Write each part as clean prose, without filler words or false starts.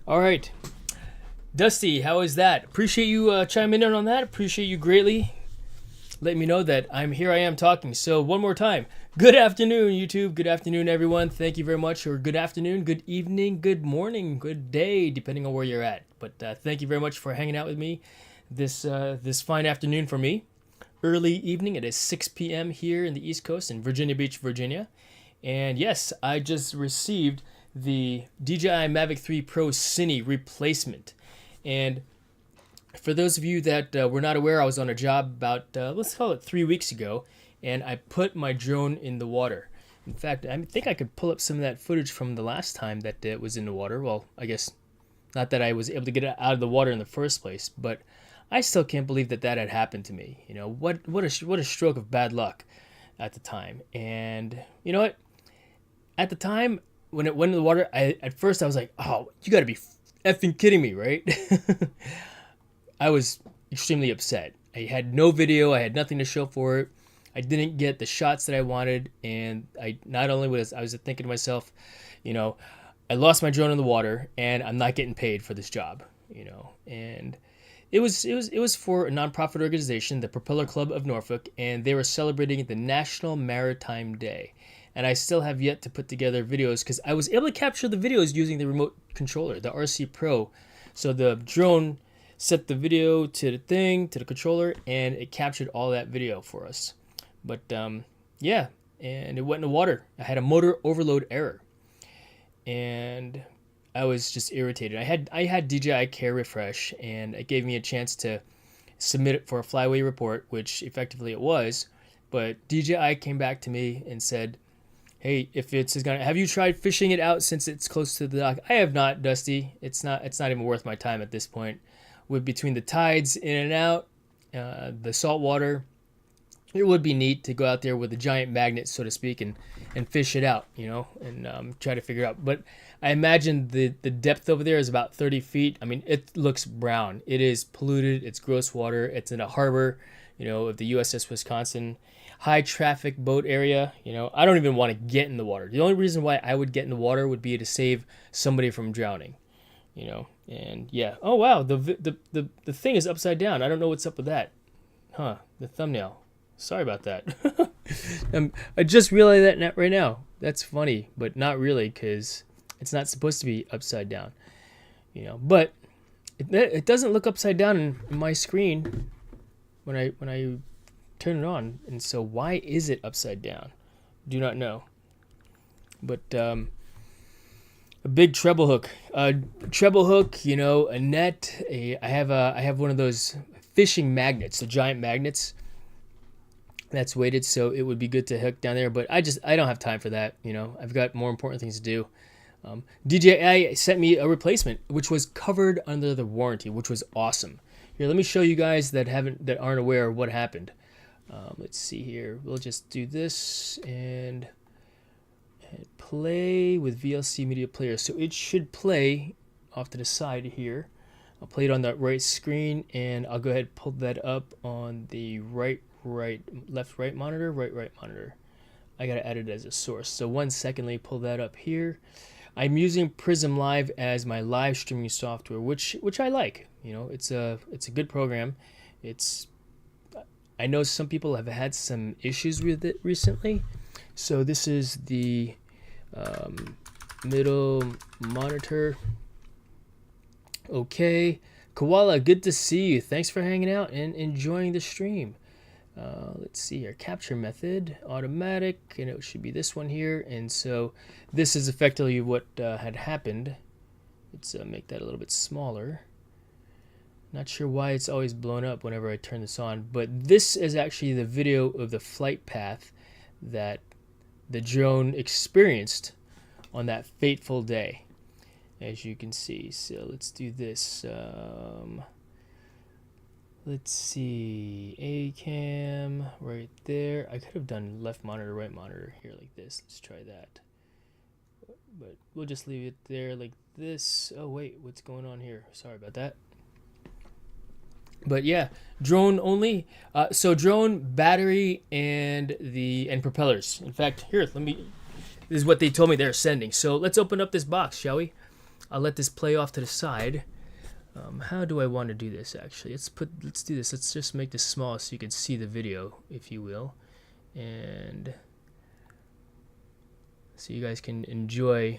All right, Dusty, how is that? Appreciate you chiming in on that. Appreciate you greatly. Let me know that I am talking. So one more time. Good afternoon, YouTube. Good afternoon, everyone. Thank you very much. Or good afternoon, good evening, good morning, good day, depending on where you're at. But thank you very much for hanging out with me this fine afternoon for me. Early evening. It is 6 p.m. here in the East Coast in Virginia Beach, Virginia. And yes, I just received the DJI Mavic 3 Pro Cine replacement. And for those of you that were not aware, I was on a job about, let's call it 3 weeks ago, and I put my drone in the water. In fact, I think I could pull up some of that footage from the last time that it was in the water. Well, I guess not that I was able to get it out of the water in the first place, but I still can't believe that had happened to me. You know, what a stroke of bad luck at the time. And you know what? At the time, when it went in the water, at first I was like, oh, you got to be effing kidding me, right? I was extremely upset. I had no video. I had nothing to show for it. I didn't get the shots that I wanted. And I was thinking to myself, you know, I lost my drone in the water and I'm not getting paid for this job, you know. And it was for a nonprofit organization, the Propeller Club of Norfolk, and they were celebrating the National Maritime Day. And I still have yet to put together videos because I was able to capture the videos using the remote controller, the RC Pro. So the drone set the video to the controller, and it captured all that video for us. But yeah, and it went in the water. I had a motor overload error, and I was just irritated. I had DJI Care Refresh, and it gave me a chance to submit it for a flyaway report, which effectively it was. But DJI came back to me and said, hey, have you tried fishing it out since it's close to the dock? I have not, Dusty. It's not even worth my time at this point. With between the tides in and out, the salt water, it would be neat to go out there with a giant magnet, so to speak, and fish it out, you know, and try to figure it out. But I imagine the depth over there is about 30 feet. I mean, it looks brown. It is polluted. It's gross water. It's in a harbor, you know, of the USS Wisconsin. High traffic boat area. You know, I don't even want to get in the water. The only reason why I would get in the water would be to save somebody from drowning, you know. And yeah, oh wow, the thing is upside down. I don't know what's up with that. The thumbnail. Sorry about that. I just realized that right now. That's funny, but not really, because it's not supposed to be upside down, you know. But it doesn't look upside down in my screen when I turn it on, and so why is it upside down? Do not know. But a big treble hook, you know, a net. I have one of those fishing magnets, the giant magnets that's weighted, so it would be good to hook down there. But I don't have time for that. You know, I've got more important things to do. DJI sent me a replacement, which was covered under the warranty, which was awesome. Here, let me show you guys that aren't aware of what happened. Let's see here. We'll just do this and play with VLC Media Player. So it should play off to the side here. I'll play it on that right screen, and I'll go ahead and pull that up on the left right monitor. I gotta add it as a source. So 1 second, let me pull that up here. I'm using Prism Live as my live streaming software, which I like. You know, it's a good program. I know some people have had some issues with it recently. So this is the middle monitor. Okay. Koala, good to see you. Thanks for hanging out and enjoying the stream. Let's see here. Capture method, automatic, and it should be this one here. And so this is effectively what had happened. Let's make that a little bit smaller. Not sure why it's always blown up whenever I turn this on, but this is actually the video of the flight path that the drone experienced on that fateful day, as you can see. So let's do this. Let's see, A cam right there. I could have done left monitor, right monitor here like this. Let's try that. But we'll just leave it there like this. Oh wait, what's going on here? Sorry about that. But yeah, drone only. So drone, battery, and propellers. In fact, here, this is what they told me they're sending. So let's open up this box, shall we? I'll let this play off to the side. How do I want to do this actually? Let's do this. Let's just make this small so you can see the video, if you will. And so you guys can enjoy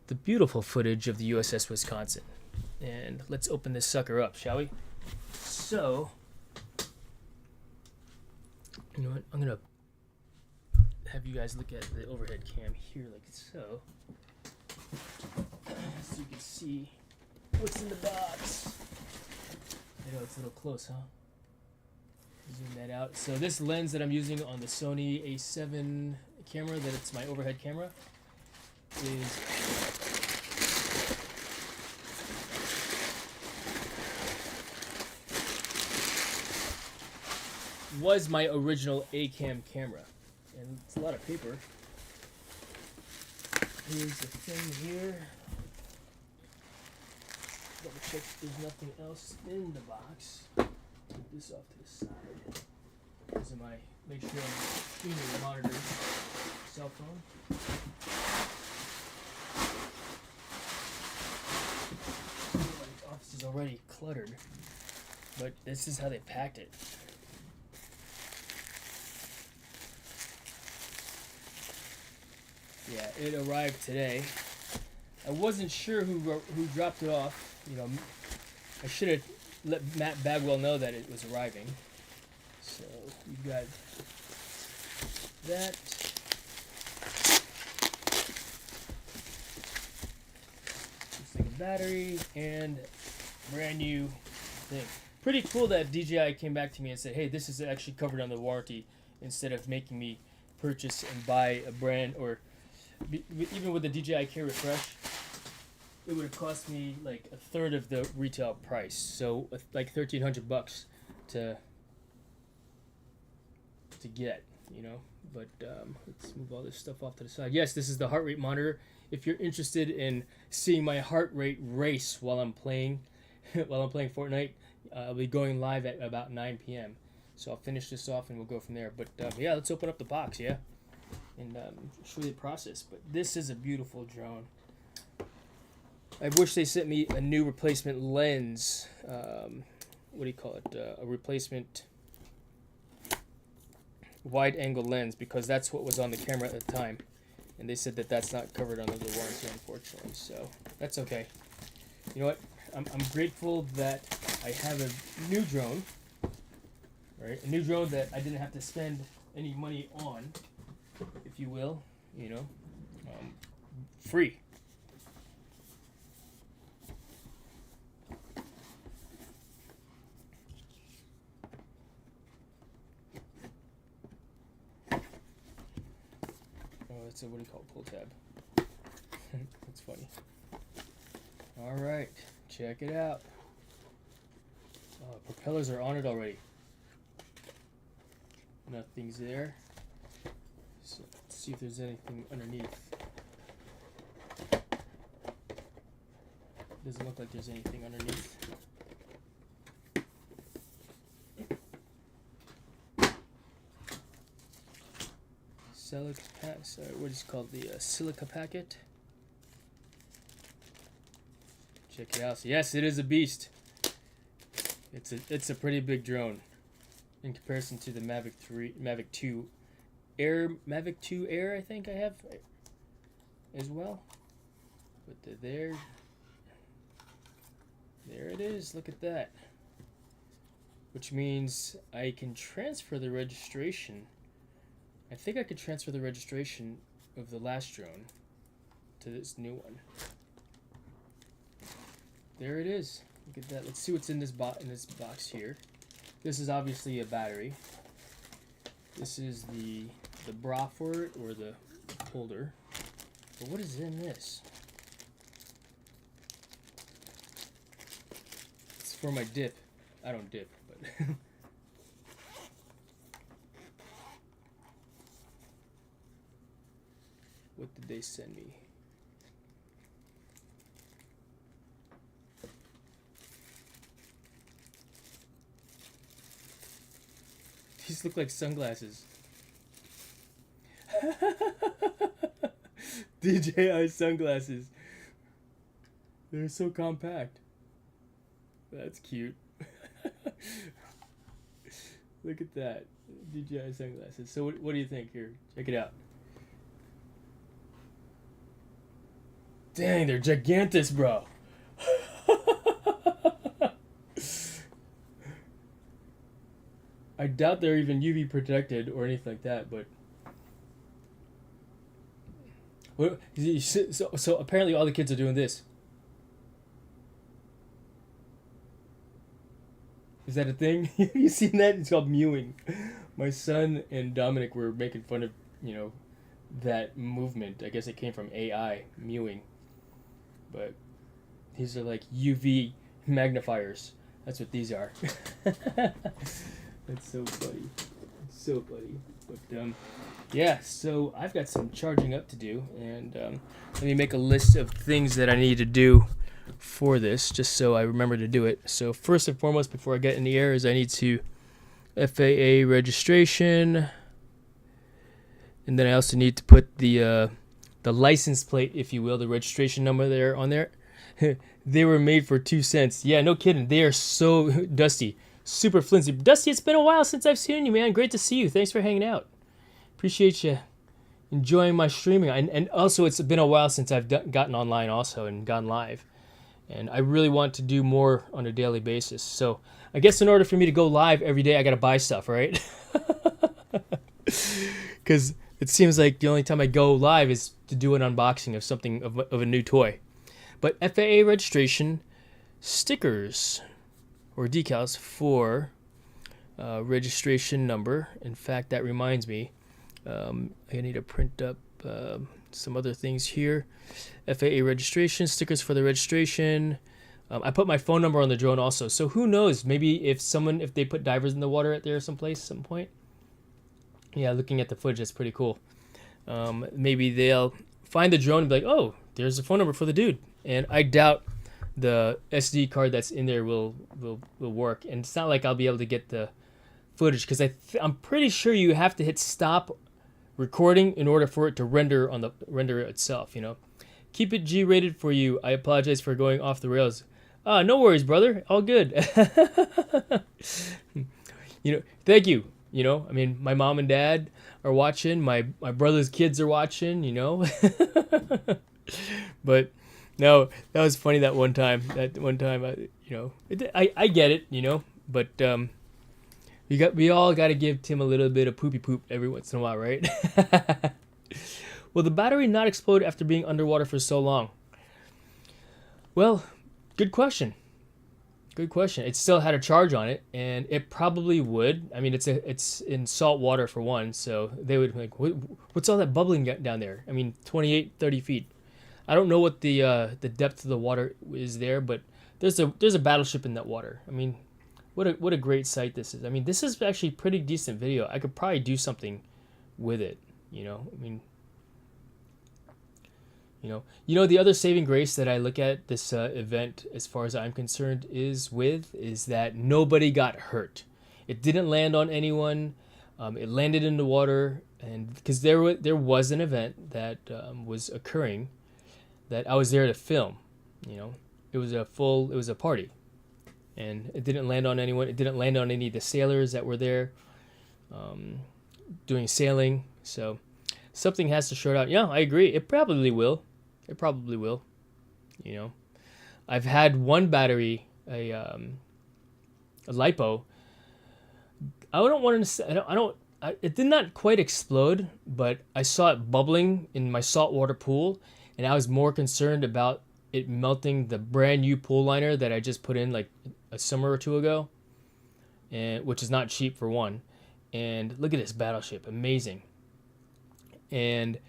the beautiful footage of the USS Wisconsin. And let's open this sucker up, shall we? So, you know what? I'm going to have you guys look at the overhead cam here like so. So you can see what's in the box. I know it's a little close, huh? Zoom that out. So this lens that I'm using on the Sony A7 camera, that it's my overhead camera, was my original A-cam camera. And it's a lot of paper. Here's the thing here. Double check there's nothing else in the box. Put this off to the side. These are my, make sure I'm cleaning the monitor, cell phone. My office is already cluttered, but this is how they packed it. Yeah, it arrived today. I wasn't sure who dropped it off. You know, I should have let Matt Bagwell know that it was arriving. So we've got that. Looks like a battery and brand new thing. Pretty cool that DJI came back to me and said, "Hey, this is actually covered under warranty," instead of making me purchase and buy a brand, or even with the DJI Care Refresh, it would have cost me like a third of the retail price. So like $1,300 to get, you know. But let's move all this stuff off to the side. Yes, this is the heart rate monitor. If you're interested in seeing my heart rate race while I'm playing, Fortnite, I'll be going live at about 9 p.m. So I'll finish this off and we'll go from there. But yeah, let's open up the box, yeah, and show you the process. But this is a beautiful drone. I wish they sent me a new replacement lens. What do you call it? A replacement wide-angle lens, because that's what was on the camera at the time, and they said that that's not covered under the warranty, unfortunately. So that's okay. You know what? I'm grateful that I have a new drone. Right, a new drone that I didn't have to spend any money on, if you will. You know, free. That's a, what do you call it, pull tab. That's funny. All right, check it out. Propellers are on it already. Nothing's there. So let's see if there's anything underneath. Doesn't look like there's anything underneath. What is it called? The silica packet. Check it out. So yes, it is a beast. It's a pretty big drone in comparison to the Mavic 2 Air, I think I have as well. But there it is. Look at that. Which means I can transfer the registration. I think I could transfer the registration of the last drone to this new one. There it is. Look at that. Let's see what's in this box here. This is obviously a battery. This is the bra for it, or the holder. But what is in this? It's for my dip. I don't dip, but what did they send me? These look like sunglasses. DJI sunglasses. They're so compact. That's cute. Look at that. DJI sunglasses. So what do you think here? Check it out. Dang, they're gigantic, bro. I doubt they're even UV protected or anything like that, but so apparently all the kids are doing this. Is that a thing? You seen that? It's called mewing. My son and Dominic were making fun of, that movement. I guess it came from AI, mewing. But these are like UV magnifiers. That's what these are. That's so funny. It's so funny. But yeah, so I've got some charging up to do, and let me make a list of things that I need to do for this, just so I remember to do it. So first and foremost, before I get in the air, is I need to FAA registration, and then I also need to put the license plate, if you will, the registration number there on there. They were made for 2 cents. Yeah, no kidding. They are so dusty, super flimsy. Dusty, it's been a while since I've seen you, man. Great to see you. Thanks for hanging out. Appreciate you enjoying my streaming. And also, it's been a while since I've gotten online also and gone live. And I really want to do more on a daily basis. So I guess in order for me to go live every day, I got to buy stuff, right? Because it seems like the only time I go live is to do an unboxing of something, of a new toy. But FAA registration, stickers or decals for registration number. In fact, that reminds me, I need to print up some other things here. FAA registration, stickers for the registration. I put my phone number on the drone also. So who knows? Maybe if they put divers in the water at there someplace at some point. Yeah, looking at the footage, that's pretty cool. Maybe they'll find the drone and be like, oh, there's a phone number for the dude. And I doubt the SD card that's in there will work. And it's not like I'll be able to get the footage, because I'm pretty sure you have to hit stop recording in order for it to render on the render itself. Keep it G-rated for you. I apologize for going off the rails. No worries, brother. All good. Thank you. I mean, my mom and dad are watching. My brother's kids are watching. But no, that was funny. That one time, I get it. But we all got to give Tim a little bit of poopy poop every once in a while, right? Will the battery not explode after being underwater for so long? Well, good question. Good question. It still had a charge on it, and it probably would. I mean, it's in salt water for one, so they would be like, what's all that bubbling down there? I mean, 28, 30 feet. I don't know what the depth of the water is there, but there's a battleship in that water. I mean, what a great sight this is. I mean, this is actually pretty decent video. I could probably do something with it. I mean. The other saving grace that I look at this event, as far as I'm concerned, is that nobody got hurt. It didn't land on anyone. It landed in the water, and because there was an event that was occurring that I was there to film. It was a party, and it didn't land on anyone. It didn't land on any of the sailors that were there doing sailing. So something has to short out. Yeah, I agree. It probably will. It probably will. I've had one battery, a lipo. I don't want to say, it did not quite explode, but I saw it bubbling in my saltwater pool, and I was more concerned about it melting the brand new pool liner that I just put in like a summer or two ago, and which is not cheap for one. And look at this battleship, amazing. And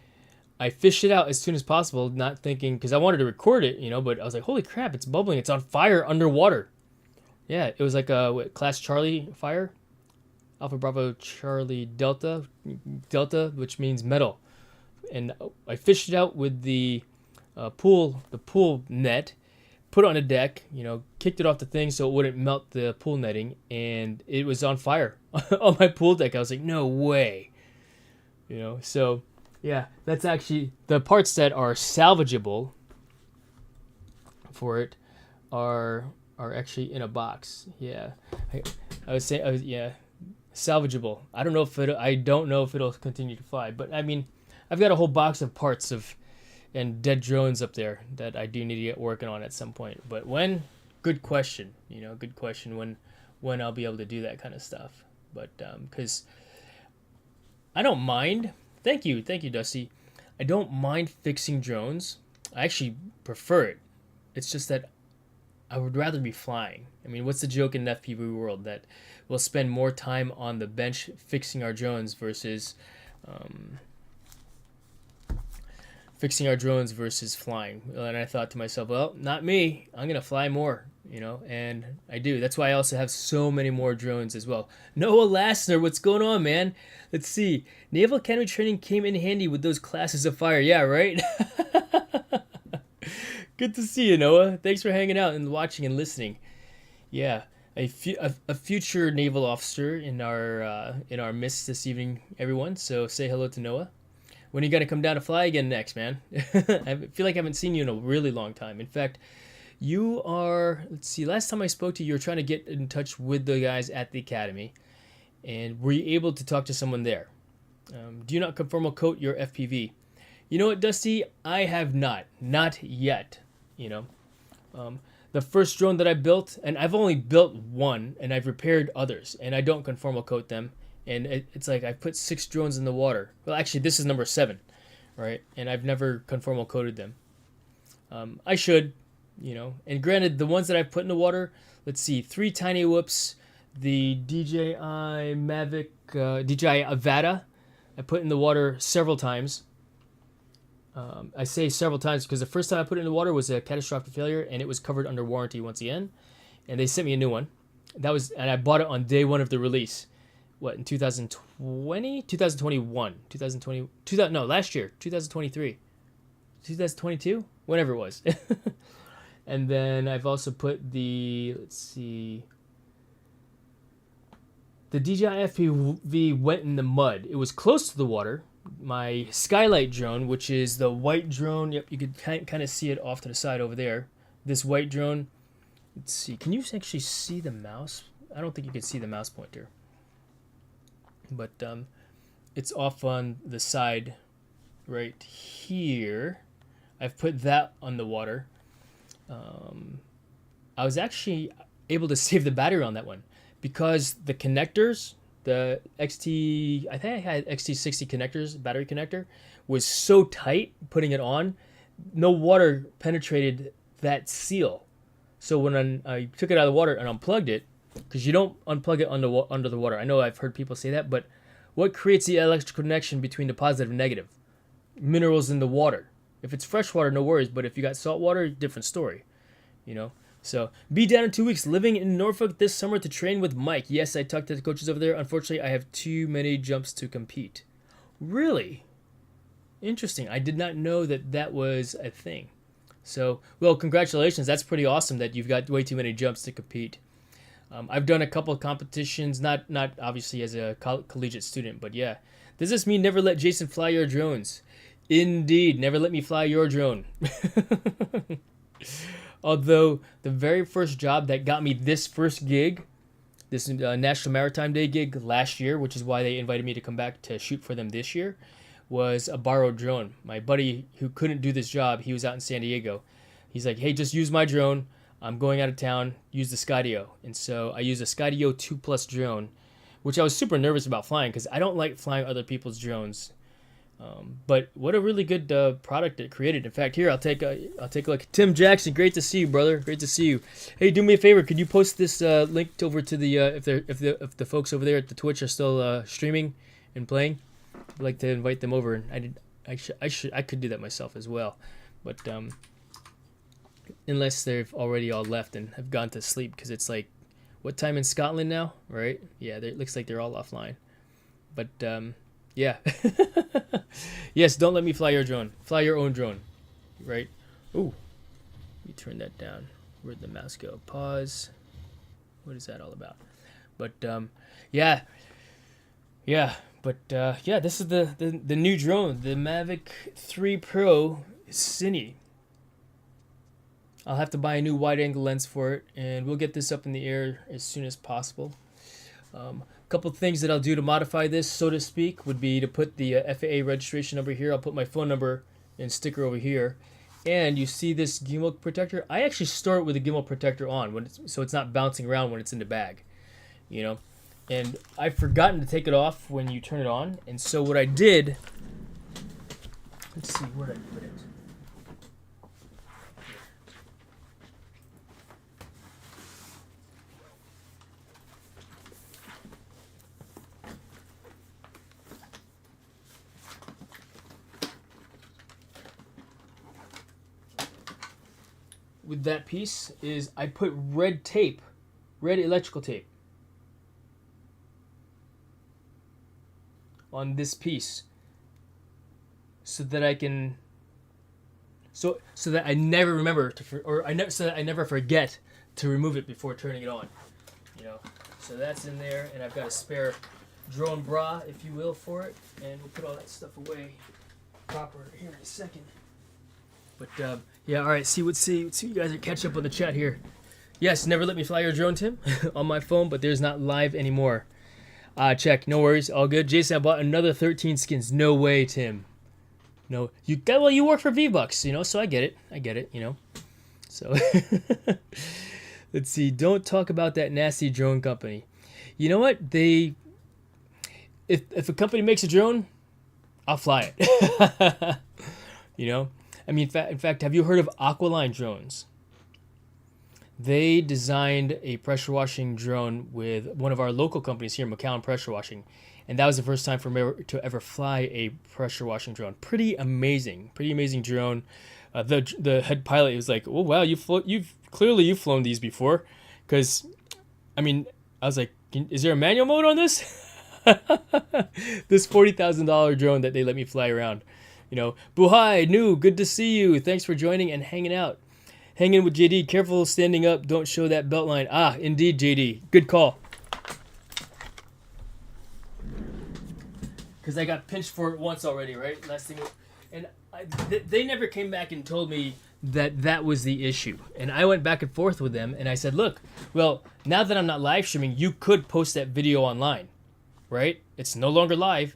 I fished it out as soon as possible, not thinking, because I wanted to record it, but I was like, holy crap, it's bubbling. It's on fire underwater. Yeah, it was like a Class Charlie fire. Alpha Bravo Charlie Delta, which means metal. And I fished it out with the pool net, put it on a deck, kicked it off the thing so it wouldn't melt the pool netting, and it was on fire on my pool deck. I was like, no way. So yeah, that's actually the parts that are salvageable for it are actually in a box. Yeah, I was saying, yeah, salvageable. I don't know if it'll continue to fly, but I mean, I've got a whole box of parts and dead drones up there that I do need to get working on at some point. But when? Good question. Good question when I'll be able to do that kind of stuff. But because I don't mind. Thank you, Dusty. I don't mind fixing drones. I actually prefer it. It's just that I would rather be flying. I mean, what's the joke in an FPV world that we'll spend more time on the bench fixing our drones versus flying? And I thought to myself, well, not me. I'm gonna fly more, and I do. That's why I also have so many more drones as well. Noah Lassner, what's going on, man? Let's see. Naval Academy training came in handy with those classes of fire. Yeah, right? Good to see you, Noah. Thanks for hanging out and watching and listening. Yeah, a future naval officer in our midst this evening, everyone. So say hello to Noah. When are you gonna come down to fly again next, man? I feel like I haven't seen you in a really long time. In fact, you are. Let's see. Last time I spoke to you, you were trying to get in touch with the guys at the academy, and were you able to talk to someone there? Do you not conformal coat your FPV? You know what, Dusty? I have not yet. The first drone that I built, and I've only built one, and I've repaired others, and I don't conformal coat them. And it's like I put 6 drones in the water. Well, actually, this is number 7, right? And I've never conformal coated them. I should, And granted, the ones that I've put in the water, let's see, 3 Tiny Whoops, the DJI Mavic, DJI Avata, I put in the water several times. I say several times because the first time I put it in the water was a catastrophic failure, and it was covered under warranty once again. And they sent me a new one. And I bought it on day 1 of the release. What, in 2020? 2021. 2020. No, last year. 2023. 2022? Whenever it was. And then I've also put the, let's see, the DJI FPV went in the mud. It was close to the water. My Skylight drone, which is the white drone. Yep, you could kind of see it off to the side over there. This white drone. Let's see. Can you actually see the mouse? I don't think you can see the mouse pointer. But it's off on the side right here. I've put that on the water. I was actually able to save the battery on that one because the connectors, the XT, I think I had XT60 connectors, battery connector, was so tight putting it on, no water penetrated that seal. So when I took it out of the water and unplugged it, because you don't unplug it under the water. I know I've heard people say that, but what creates the electrical connection between the positive and negative? Minerals in the water. If it's fresh water, no worries, but if you got salt water, different story, So, be down in 2 weeks, living in Norfolk this summer to train with Mike. Yes, I talked to the coaches over there. Unfortunately, I have too many jumps to compete. Really? Interesting. I did not know that was a thing. So, well, congratulations. That's pretty awesome that you've got way too many jumps to compete. I've done a couple of competitions, not obviously as a collegiate student, but yeah. Does this mean never let Jason fly your drones? Indeed, never let me fly your drone. Although the very first job that got me this first gig, this National Maritime Day gig last year, which is why they invited me to come back to shoot for them this year, was a borrowed drone. My buddy who couldn't do this job, he was out in San Diego. He's like, hey, just use my drone. I'm going out of town, use the Skydio. And so I used a Skydio 2 Plus drone, which I was super nervous about flying because I don't like flying other people's drones. But what a really good product it created. In fact, here, I'll take a look. Tim Jackson, great to see you, brother. Great to see you. Hey, do me a favor. Could you post this link over to the, if the folks over there at the Twitch are still streaming and playing? I'd like to invite them over. And I could do that myself as well. But, unless they've already all left and have gone to sleep, because it's like, what time in Scotland now, right? Yeah, it looks like they're all offline. But yeah. Yes, don't let me fly your drone. Fly your own drone, right? Ooh, you turn that down. Where'd the mouse go? Pause. What is that all about? But yeah. But yeah, this is the new drone, the Mavic 3 Pro Cine. I'll have to buy a new wide-angle lens for it, and we'll get this up in the air as soon as possible. A couple things that I'll do to modify this, so to speak, would be to put the FAA registration number here. I'll put my phone number and sticker over here. And you see this gimbal protector? I actually store it with the gimbal protector on, so it's not bouncing around when it's in the bag, you know. And I've forgotten to take it off when you turn it on. And so what I did, let's see, where did I put it? With that piece is I put red electrical tape on this piece so that I can so that I never remember to so that I never forget to remove it before turning it on, you know. So that's in there, and I've got a spare drone bra, if you will, for it, and we'll put all that stuff away proper here in a second. But yeah, all right. See you guys are catch up on the chat here. Yes, never let me fly your drone, Tim, on my phone, but there's not live anymore. Check. No worries. All good. Jason, I bought another 13 skins. No way, Tim. No, you work for V-Bucks, you know, so I get it, you know. So let's see. Don't talk about that nasty drone company. You know what? If a company makes a drone, I'll fly it. You know. I mean, in fact, have you heard of Aqualine drones? They designed a pressure washing drone with one of our local companies here, McCown Pressure Washing, and that was the first time for me to ever fly a pressure washing drone. Pretty amazing drone. The head pilot was like, "Oh wow, you've flown these before," because, I mean, I was like, "Is there a manual mode on this?" This $40,000 drone that they let me fly around. You know, Buhai, new, good to see you. Thanks for joining and hanging out. Hanging with JD. Careful standing up. Don't show that belt line. Ah, indeed, JD. Good call. Because I got pinched for it once already, right? Last thing, and they never came back and told me that was the issue. And I went back and forth with them, and I said, look, well, now that I'm not live streaming, you could post that video online, right? It's no longer live.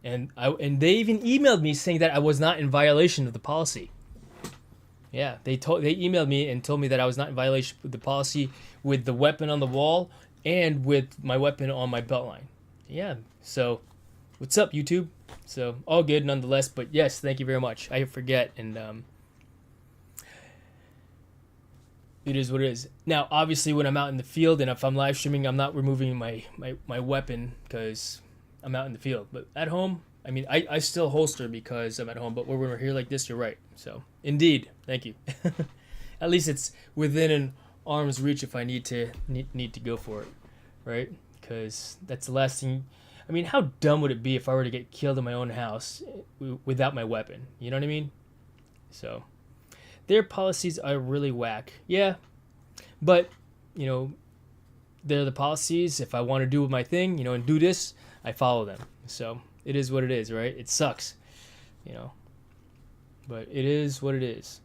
And they even emailed me saying that I was not in violation of the policy. Yeah, they emailed me and told me that I was not in violation of the policy with the weapon on the wall and with my weapon on my belt line. Yeah, so what's up, YouTube? So all good nonetheless, but yes, thank you very much. I forget, and it is what it is. Now, obviously, when I'm out in the field and if I'm live streaming, I'm not removing my weapon because I'm out in the field. But at home, I mean, I still holster because I'm at home. But when we're here like this, you're right. So, indeed, thank you. At least it's within an arm's reach if I need to go for it, right? Because that's the last thing. I mean, how dumb would it be if I were to get killed in my own house without my weapon? You know what I mean? So, their policies are really whack. Yeah, but, you know, they're the policies. If I want to do my thing, you know, and do this, I follow them. So it is what it is, right? It sucks, you know, but it is what it is.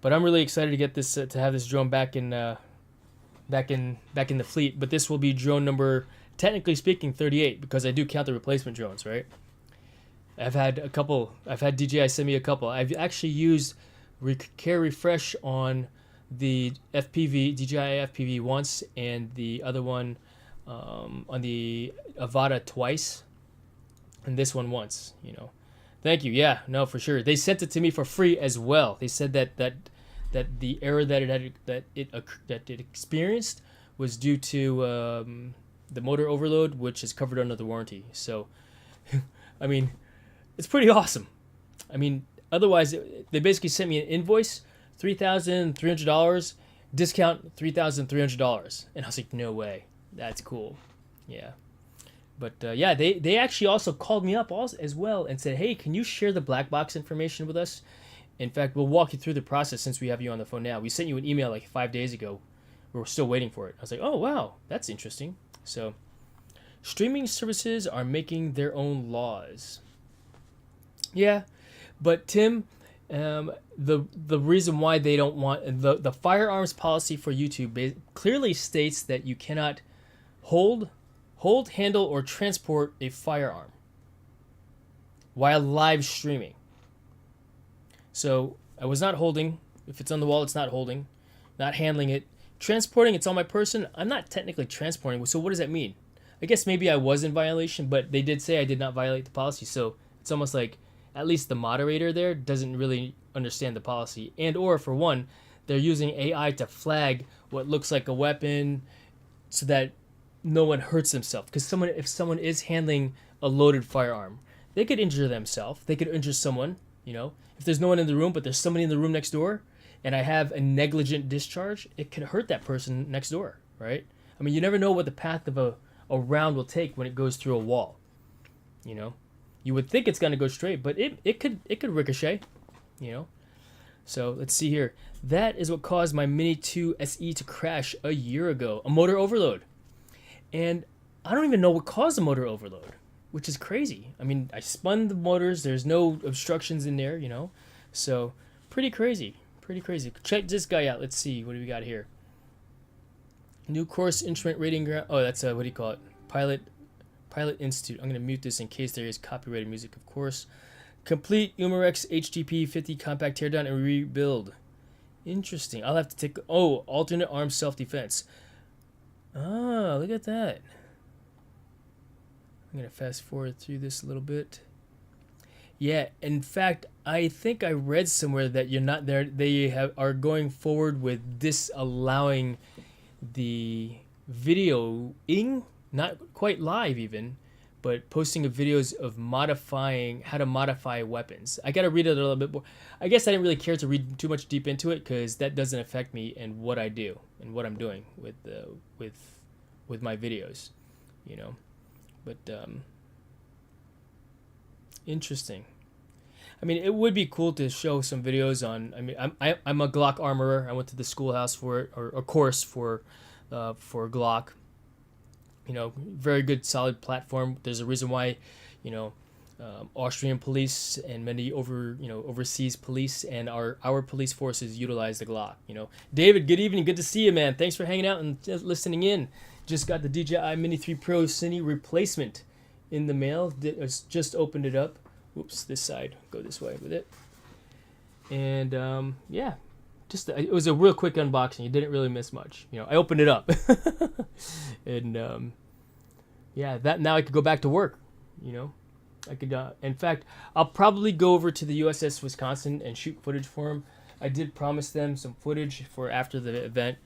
But I'm really excited to get this to have this drone back in the fleet. But this will be drone number, technically speaking, 38, because I do count the replacement drones, right? I've had DJI send me a couple. I've actually used Care Refresh on the FPV, DJI FPV once, and the other one on the Avata twice, and this one once, you know. Thank you. Yeah, no, for sure. They sent it to me for free as well. They said that the error that it experienced was due to the motor overload, which is covered under the warranty. So, I mean, it's pretty awesome. I mean, otherwise, they basically sent me an invoice, $3,300, discount $3,300. And I was like, no way. That's cool. Yeah. But, yeah, they actually also called me up as well and said, hey, can you share the black box information with us? In fact, we'll walk you through the process since we have you on the phone now. We sent you an email like 5 days ago. We're still waiting for it. I was like, oh, wow, that's interesting. So, streaming services are making their own laws. Yeah, but Tim, The reason why they don't want the firearms policy for YouTube clearly states that you cannot hold, handle, or transport a firearm while live streaming. So I was not holding. If it's on the wall, it's not holding. Not handling it. Transporting, it's on my person. I'm not technically transporting. So what does that mean? I guess maybe I was in violation, but they did say I did not violate the policy. So it's almost like at least the moderator there doesn't really understand the policy. And or for one, they're using AI to flag what looks like a weapon so that no one hurts themselves. Because if someone is handling a loaded firearm, they could injure themselves. They could injure someone, If there's no one in the room, but there's somebody in the room next door, and I have a negligent discharge, it could hurt that person next door, right? I mean, you never know what the path of a round will take when it goes through a wall. You would think it's going to go straight, but it could ricochet, So let's see here. That is what caused my Mini 2 SE to crash a year ago, a motor overload. And I don't even know what caused the motor overload, which is crazy. I mean, I spun the motors. There's no obstructions in there, So pretty crazy. Check this guy out. Let's see. What do we got here? New course instrument rating. Oh, that's what do you call it? Pilot Institute. I'm going to mute this in case there is copyrighted music, of course. Complete Umarex HDP 50 compact teardown and rebuild. Interesting. I'll have to take... Oh, alternate arm self-defense. Ah, look at that. I'm going to fast forward through this a little bit. Yeah, in fact, I think I read somewhere that you're not there. They are going forward with disallowing the videoing, not quite live even, but posting of videos of how to modify weapons. I got to read it a little bit more. I guess I didn't really care to read too much deep into it because that doesn't affect me and what I do and what I'm doing with my videos, But interesting. I mean, it would be cool to show some videos on. I mean, I'm a Glock armorer. I went to the schoolhouse for it, or a course for Glock. Very good, solid platform. There's a reason why, Austrian police and many overseas police and our police forces utilize the Glock. David, good evening. Good to see you, man. Thanks for hanging out and just listening in. Just got the DJI Mini 3 Pro Cine replacement in the mail. Just opened it up. Oops, this side. Go this way with it. And yeah, it was a real quick unboxing. You didn't really miss much. I opened it up, and yeah, that now I could go back to work. I could. In fact, I'll probably go over to the USS Wisconsin and shoot footage for them. I did promise them some footage for after the event.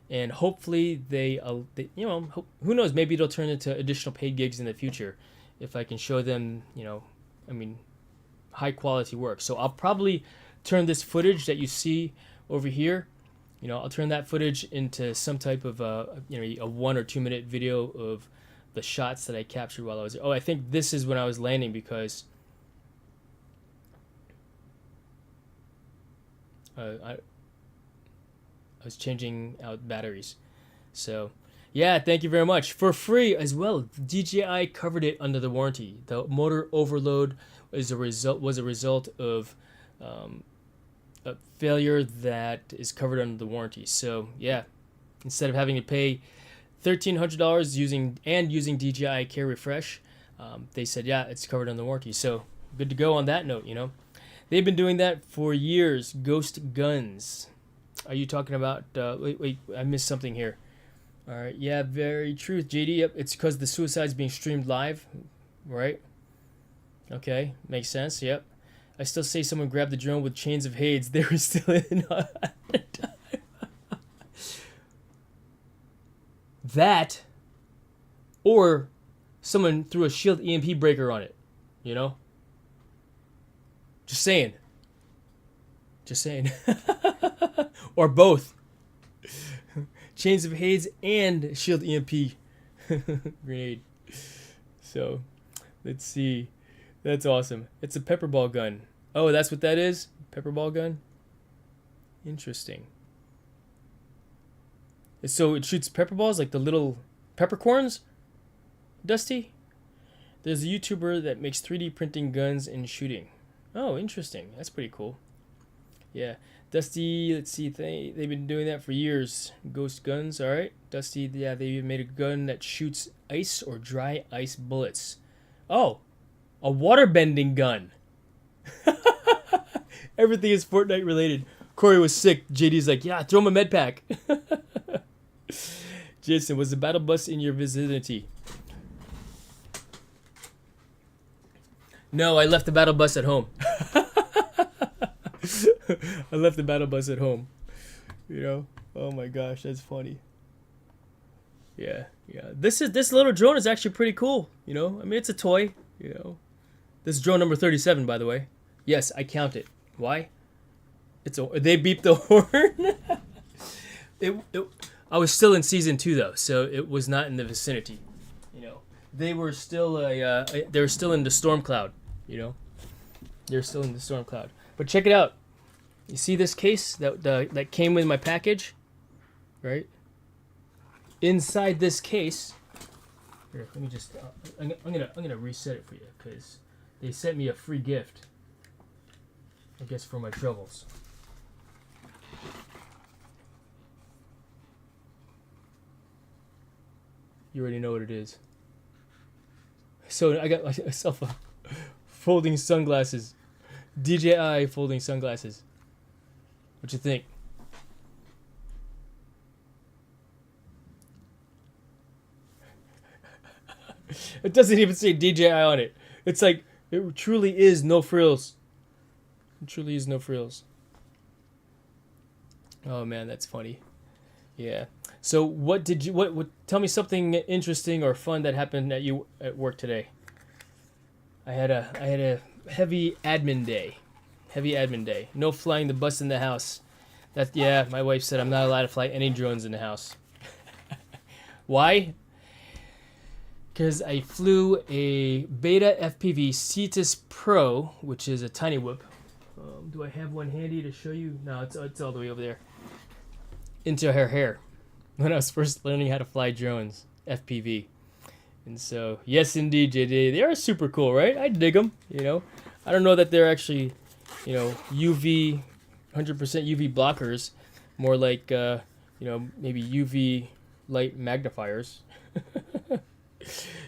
And hopefully they who knows, maybe it'll turn into additional paid gigs in the future if I can show them, high quality work. So I'll probably turn this footage that you see over here, I'll turn that footage into some type of a 1 or 2 minute video of the shots that I captured while I was there. Oh, I think this is when I was landing because I was changing out batteries. So yeah, thank you very much. For free as well. DJI covered it under the warranty. The motor overload was a result of a failure that is covered under the warranty. So yeah, instead of having to pay $1,300 using DJI Care Refresh, they said yeah, it's covered under the warranty. So good to go on that note. They've been doing that for years. Ghost Guns. Are you talking about... wait, I missed something here. All right, yeah, very true, JD. Yep, it's because the suicide's being streamed live, right? Okay, makes sense, yep. I still say someone grabbed the drone with chains of Hades. They were still in that, or someone threw a shield EMP breaker on it, Just saying. Or both. Chains of Hades and shield EMP grenade. So, let's see. That's awesome. It's a pepperball gun. Oh, that's what that is? Pepperball gun? Interesting. So it shoots pepperballs, like the little peppercorns? Dusty? There's a YouTuber that makes 3D printing guns and shooting. Oh, interesting. That's pretty cool. Yeah. Dusty, let's see, they've been doing that for years. Ghost guns, all right. Dusty, yeah, they made a gun that shoots ice or dry ice bullets. Oh, a water bending gun. Everything is Fortnite related. Corey was sick. JD's like, yeah, throw him a med pack. Jason, was the battle bus in your vicinity? No, I left the battle bus at home. I left the battle bus at home. You know? Oh my gosh, that's funny. Yeah. This little drone is actually pretty cool. You know? I mean, it's a toy. You know? This is drone number 37, by the way. Yes, I count it. Why? They beeped the horn. I was still in season 2 though, so it was not in the vicinity. You know, they were still they were still in the storm cloud. You know, they're still in the storm cloud. But check it out. You see this case that came with my package, right? Inside this case. Here, let me just. I'm gonna reset it for you because they sent me a free gift. I guess for my troubles. You already know what it is. So I got myself a folding sunglasses. DJI folding sunglasses. What you think? It doesn't even say DJI on it. It's like, it truly is no frills. It truly is no frills. Oh man, that's funny. Yeah. So what tell me something interesting or fun that happened at work today. I had a heavy admin day. No flying the bus in the house. My wife said I'm not allowed to fly any drones in the house. Why? Because I flew a Beta FPV Cetus Pro, which is a tiny whoop. Do I have one handy to show you? No, it's all the way over there. Into her hair. When I was first learning how to fly drones, FPV. And so, yes indeed, JD, they are super cool, right? I dig them, you know. I don't know that they're actually, you know, 100% UV blockers. More like, you know, maybe UV light magnifiers.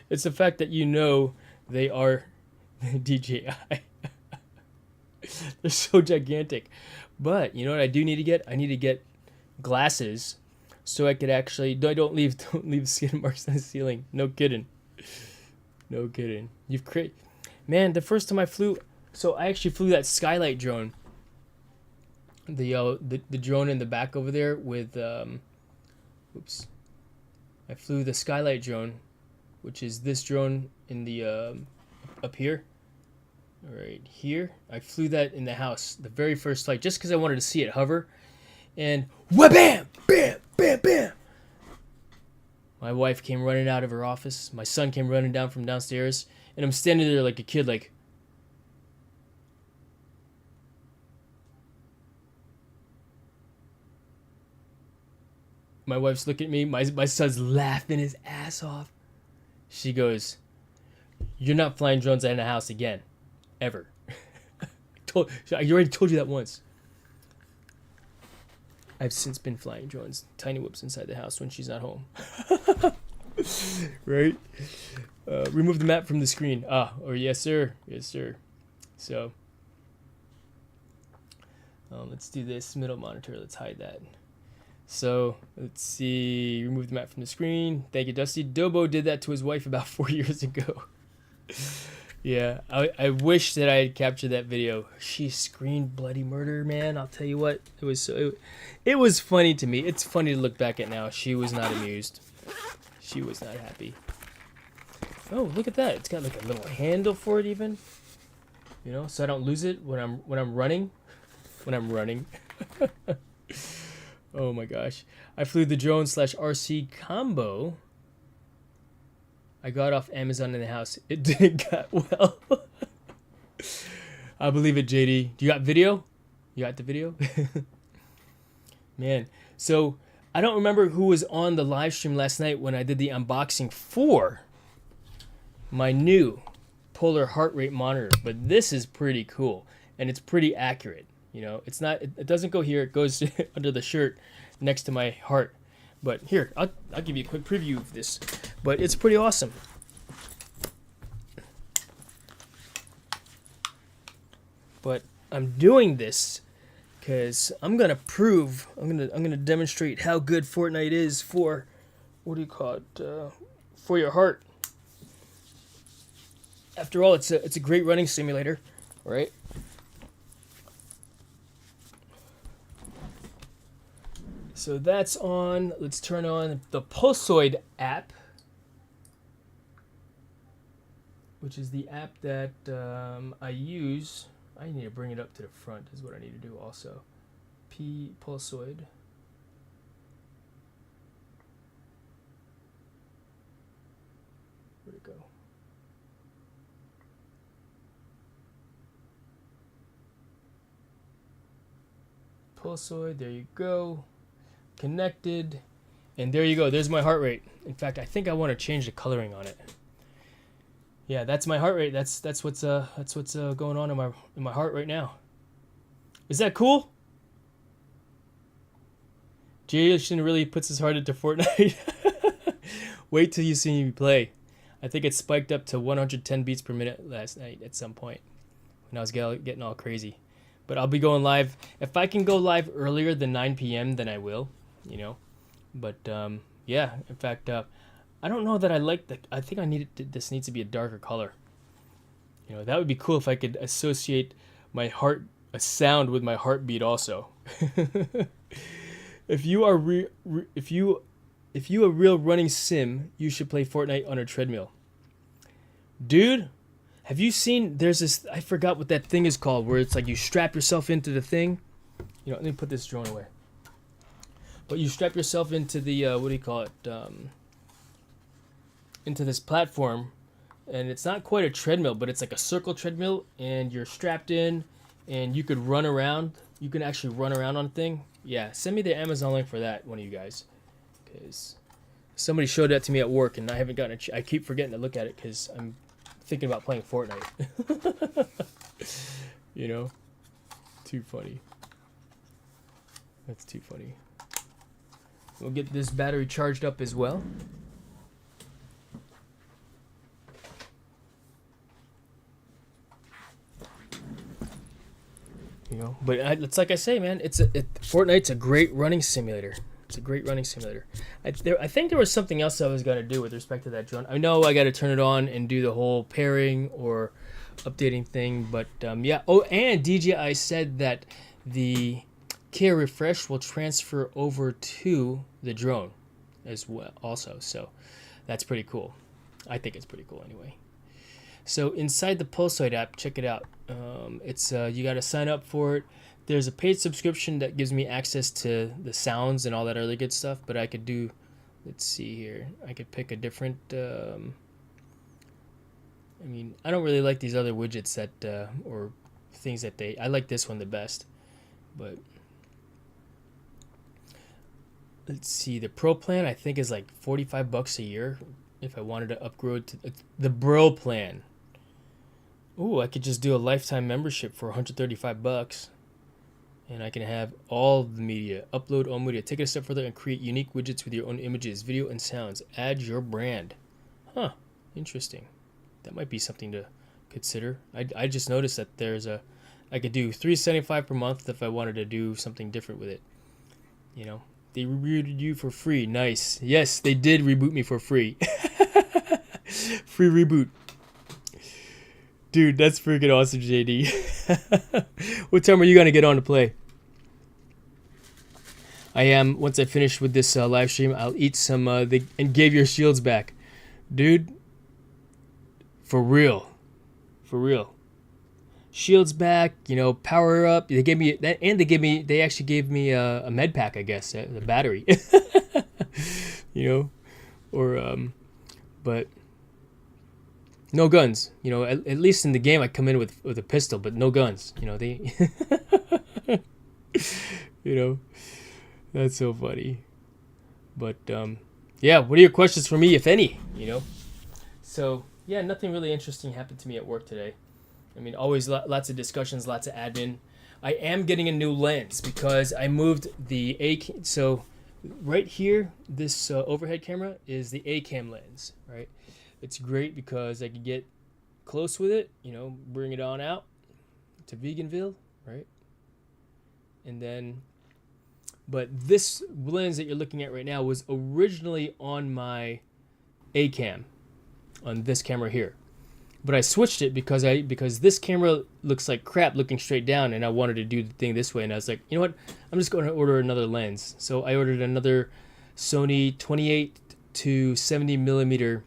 It's the fact that you know they are DJI. They're so gigantic. But, you know what I do need to get? I need to get glasses so I could actually don't leave skin marks on the ceiling. No kidding. Man, the first time I flew, so I actually flew that skylight drone. The drone in the back over there with I flew the skylight drone, which is this drone in the up here. Right here. I flew that in the house the very first flight just because I wanted to see it hover. And wha-bam! Bam! Bam! Bam! My wife came running out of her office. My son came running down from downstairs. And I'm standing there like a kid, like... My wife's looking at me. My son's laughing his ass off. She goes, "You're not flying drones in the house again. Ever." I already told you that once. I've since been flying drones, tiny whoops inside the house when she's not home. Right? Remove the map from the screen. Yes sir. So, let's do this middle monitor. Let's hide that. So, let's see. Remove the map from the screen. Thank you, Dusty. Dobo did that to his wife about 4 years ago. Yeah, I wish that I had captured that video. She screamed bloody murder, man. I'll tell you what, it was funny to me. It's funny to look back at now. She was not amused. She was not happy. Oh, look at that. It's got like a little handle for it even. You know, so I don't lose it when I'm running. Oh my gosh. I flew the drone /RC combo. I got off Amazon in the house. It did got well. I believe it, JD. Do you got video? You got the video? Man. So, I don't remember who was on the live stream last night when I did the unboxing for my new polar heart rate monitor. But this is pretty cool. And it's pretty accurate. You know, it's not. It doesn't go here. It goes under the shirt, next to my heart. But here, I'll give you a quick preview of this. But it's pretty awesome. But I'm doing this because I'm gonna demonstrate how good Fortnite is for, what do you call it, for your heart. After all, it's a great running simulator, right? So that's on. Let's turn on the Pulsoid app, which is the app that I use. I need to bring it up to the front is what I need to do also. Pulsoid. Where'd it go? Pulsoid, there you go. Connected, and there you go. There's my heart rate. In fact, I think I want to change the coloring on it. Yeah, that's my heart rate. That's what's going on in my heart right now. Is that cool? Jason really puts his heart into Fortnite. Wait till you see me play. I think it spiked up to 110 beats per minute last night at some point when I was getting all crazy. But I'll be going live. If I can go live earlier than 9 p.m., then I will, you know. But yeah, in fact, I don't know that I like I think this needs to be a darker color. You know, that would be cool if I could associate my a sound with my heartbeat also. If you are a real running sim, you should play Fortnite on a treadmill. Dude, have you seen, there's this, I forgot what that thing is called, where it's like you strap yourself into the thing. You know, let me put this drone away. But you strap yourself into the, what do you call it, into this platform, and it's not quite a treadmill, but it's like a circle treadmill, and you're strapped in, and you could run around. You can actually run around on thing. Yeah, send me the Amazon link for that, one of you guys, because somebody showed that to me at work, and I haven't gotten I keep forgetting to look at it because I'm thinking about playing Fortnite. You know, too funny. That's too funny. We'll get this battery charged up as well. You know, but it's like I say, man. Fortnite's a great running simulator. It's a great running simulator. I think there was something else I was gonna do with respect to that drone. I know I got to turn it on and do the whole pairing or updating thing, but yeah. Oh, and DJI said that the care refresh will transfer over to the drone as well, also. So that's pretty cool. I think it's pretty cool anyway. So inside the Pulsoid app, check it out. It's you got to sign up for it. There's a paid subscription that gives me access to the sounds and all that other good stuff. But I could do, let's see here. I could pick a different. I mean, I don't really like these other widgets that or things that I like this one the best. But let's see, the Pro plan I think is like $45 a year if I wanted to upgrade to the Bro plan. Ooh, I could just do a lifetime membership for $135, and I can have all the media, upload all media, take it a step further, and create unique widgets with your own images, video, and sounds. Add your brand. Huh? Interesting. That might be something to consider. I just noticed that I could do $375 per month if I wanted to do something different with it. You know, they rebooted you for free. Nice. Yes, they did reboot me for free. Free reboot. Dude, that's freaking awesome, JD. What time are you going to get on to play? I am. Once I finish with this live stream, I'll eat some and give your shields back. Dude, for real. For real. Shields back, you know, power up. They gave me that, and they actually gave me a med pack, I guess, the battery. You know, or but no guns. You know, at least in the game I come in with a pistol, but no guns. You know, they you know, that's so funny. But yeah, what are your questions for me, if any? You know, so yeah, nothing really interesting happened to me at work today. I mean, always lots of discussions, lots of admin. I am getting a new lens because I moved the so right here, this overhead camera is the A-cam lens, right? It's great because I can get close with it, bring it on out to Veganville, right? And then, but this lens that you're looking at right now was originally on my A-cam, on this camera here. But I switched it because this camera looks like crap looking straight down, and I wanted to do the thing this way. And I was like, you know what? I'm just going to order another lens. So I ordered another Sony 28 to 70 millimeter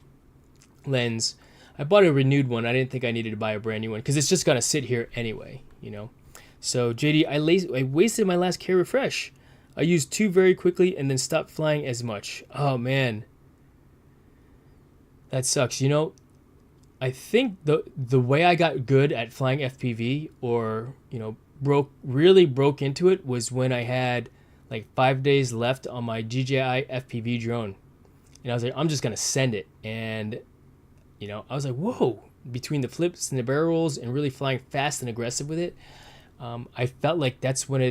lens. I bought a renewed one. I didn't think I needed to buy a brand new one because it's just gonna sit here anyway, So JD, I wasted my last Care Refresh. I used 2 very quickly and then stopped flying as much. Oh man, that sucks. I think the way I got good at flying FPV, or really broke into it, was when I had like 5 days left on my DJI FPV drone, and I was like, I'm just gonna send it, and I was like, whoa! Between the flips and the barrel rolls and really flying fast and aggressive with it, I felt like that's when I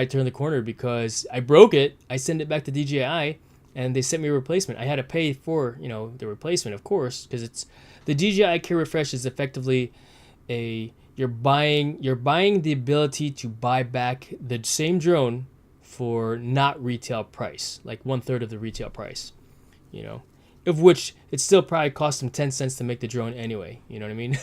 turned the corner, because I broke it. I sent it back to DJI, and they sent me a replacement. I had to pay for the replacement, of course, because it's the DJI Care Refresh is effectively you're buying the ability to buy back the same drone for not retail price, like 1/3 of the retail price, of which it still probably cost them 10 cents to make the drone anyway. You know what I mean?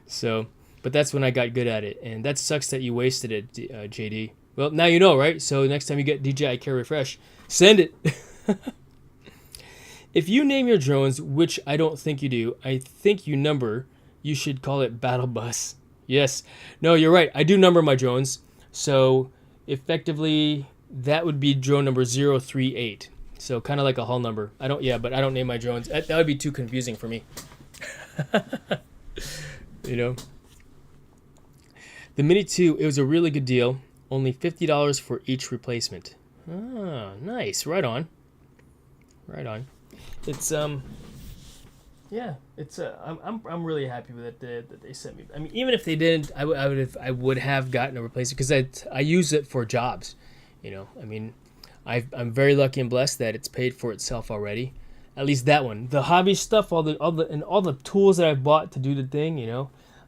So, but that's when I got good at it, and that sucks that you wasted it, JD. Well, now you know, right? So next time you get DJI Care Refresh, send it. If you name your drones, which I don't think you do, I think you should call it Battle Bus. Yes. No, you're right. I do number my drones. So effectively, that would be drone number 038. So kind of like a hull number. But I don't name my drones. That would be too confusing for me. The Mini 2, it was a really good deal. Only $50 for each replacement. Ah, nice. Right on. It's I'm really happy with it that they sent me. I mean, even if they didn't, I would have gotten a replacement, because I use it for jobs. I mean, I'm very lucky and blessed that it's paid for itself already. At least that one. The hobby stuff, all the tools that I've bought to do the thing. I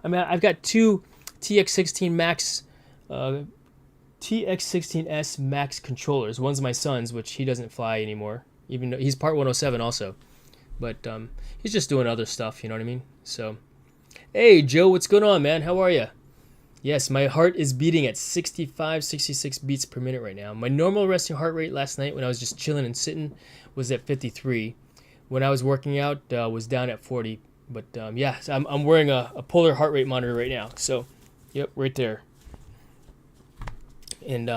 mean, I've got 2 TX16 Max, TX16S Max controllers. One's my son's, which he doesn't fly anymore, even though he's part 107 also. But he's just doing other stuff, you know what I mean? So, hey, Joe, what's going on, man? How are you? Yes, my heart is beating at 65, 66 beats per minute right now. My normal resting heart rate last night when I was just chilling and sitting was at 53. When I was working out, was down at 40. But yeah, so I'm wearing a polar heart rate monitor right now. So, yep, right there. And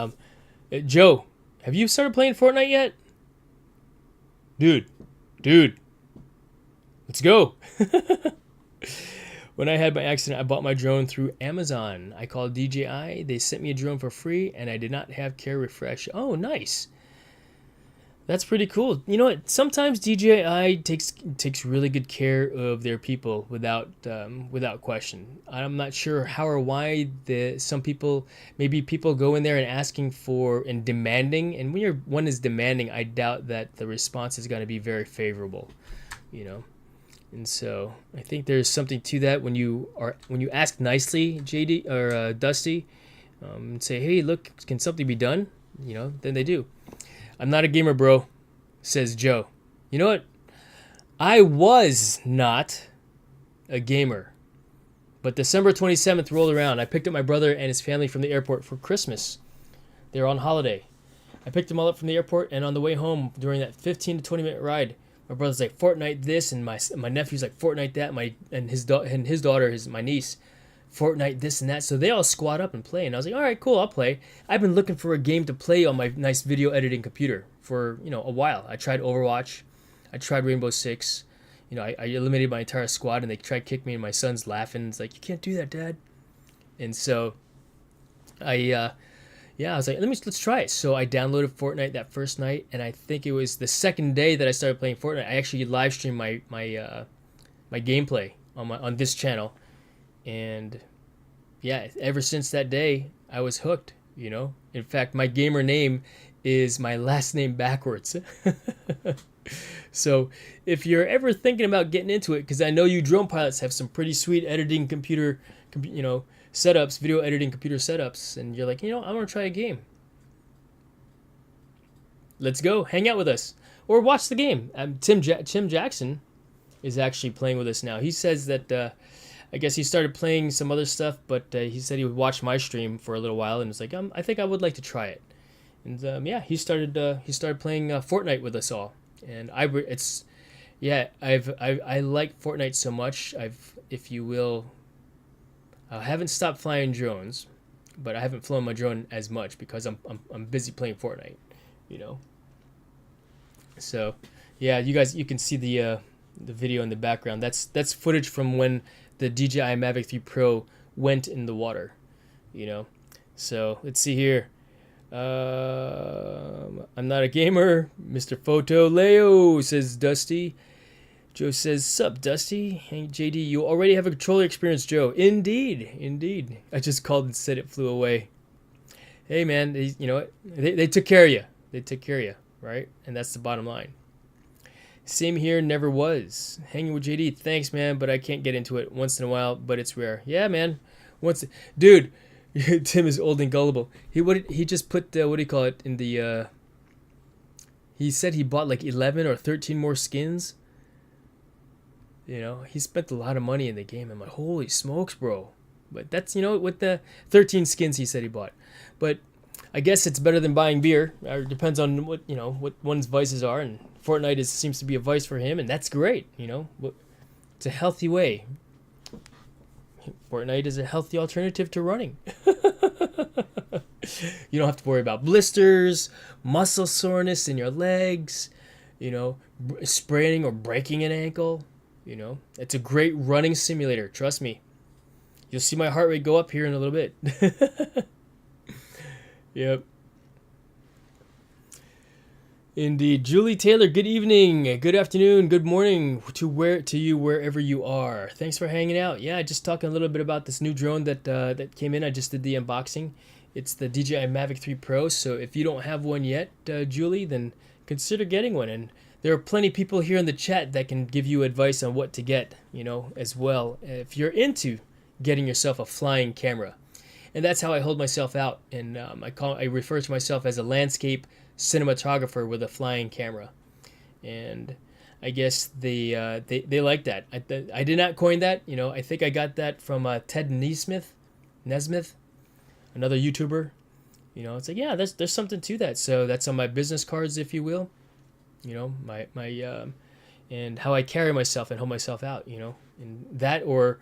Joe, have you started playing Fortnite yet? Dude, let's go. When I had my accident, I bought my drone through Amazon. I called DJI. They sent me a drone for free, and I did not have Care Refresh. Oh, nice. That's pretty cool. You know what? Sometimes DJI takes really good care of their people without question. I'm not sure how or why some people go in there and asking for and demanding. And when one is demanding, I doubt that the response is going to be very favorable. And so I think there's something to that when you ask nicely, JD or Dusty, and say, hey, look, can something be done? Then they do. I'm not a gamer, bro, says Joe. You know what? I was not a gamer. But December 27th rolled around. I picked up my brother and his family from the airport for Christmas. They were on holiday. I picked them all up from the airport, and on the way home during that 15 to 20 minute ride, my brother's like, Fortnite this, and my nephew's like, Fortnite that, and his daughter, my niece, Fortnite this and that. So they all squat up and play, and I was like, all right, cool, I'll play. I've been looking for a game to play on my nice video editing computer for a while. I tried Overwatch, I tried Rainbow Six. I eliminated my entire squad, and they tried to kick me, and my son's laughing. It's like, you can't do that, Dad. And so I was like, let's try it. So I downloaded Fortnite that first night, and I think it was the second day that I started playing Fortnite. I actually live streamed my gameplay on this channel, and yeah, ever since that day, I was hooked, you know. In fact, my gamer name is my last name backwards. So if you're ever thinking about getting into it, because I know you drone pilots have some pretty sweet editing you know, setups, video editing computer setups, and you're like, you know, I want to try a game. Let's go, hang out with us, or watch the game. Tim Jackson is actually playing with us now. He says that I guess he started playing some other stuff, but he said he would watch my stream for a little while, and was like, I think I would like to try it. And yeah, he started playing Fortnite with us all, and I like Fortnite so much. If you will, I haven't stopped flying drones, but I haven't flown my drone as much because I'm busy playing Fortnite, you know. So yeah, you can see the video in the background. That's footage from when the DJI Mavic 3 Pro went in the water, you know. So let's see here. I'm not a gamer. Mr. Photo Leo says Dusty. Joe says, sup, Dusty? Hey, JD, you already have a controller experience, Joe. Indeed. I just called and said it flew away. Hey, man, you know what? They took care of you. They took care of you, right? And that's the bottom line. Same here, never was. Hanging with JD, thanks, man, but I can't get into it once in a while, but it's rare. Yeah, man. Dude, Tim is old and gullible. He just put, what do you call it, in the, he said he bought like 11 or 13 more skins. You know, he spent a lot of money in the game. I'm like, holy smokes, bro. But that's, you know, with the 13 skins he said he bought. But I guess it's better than buying beer. It depends on what one's vices are. And Fortnite seems to be a vice for him, and that's great, you know. It's a healthy way. Fortnite is a healthy alternative to running. You don't have to worry about blisters, muscle soreness in your legs, you know, spraining or breaking an ankle. You know, it's a great running simulator. Trust me. You'll see my heart rate go up here in a little bit. Yep. Indeed. Julie Taylor, good evening, good afternoon, good morning to you wherever you are. Thanks for hanging out. Yeah, just talking a little bit about this new drone that came in. I just did the unboxing. It's the DJI Mavic 3 Pro. So if you don't have one yet, Julie, then consider getting one. And there are plenty of people here in the chat that can give you advice on what to get, you know, as well, if you're into getting yourself a flying camera. And that's how I hold myself out. And I refer to myself as a landscape cinematographer with a flying camera. And I guess they like that. I did not coin that. You know, I think I got that from Ted Nesmith, another YouTuber. You know, it's like, yeah, there's something to that. So that's on my business cards, if you will. You know, my and how I carry myself and hold myself out, you know, and that, or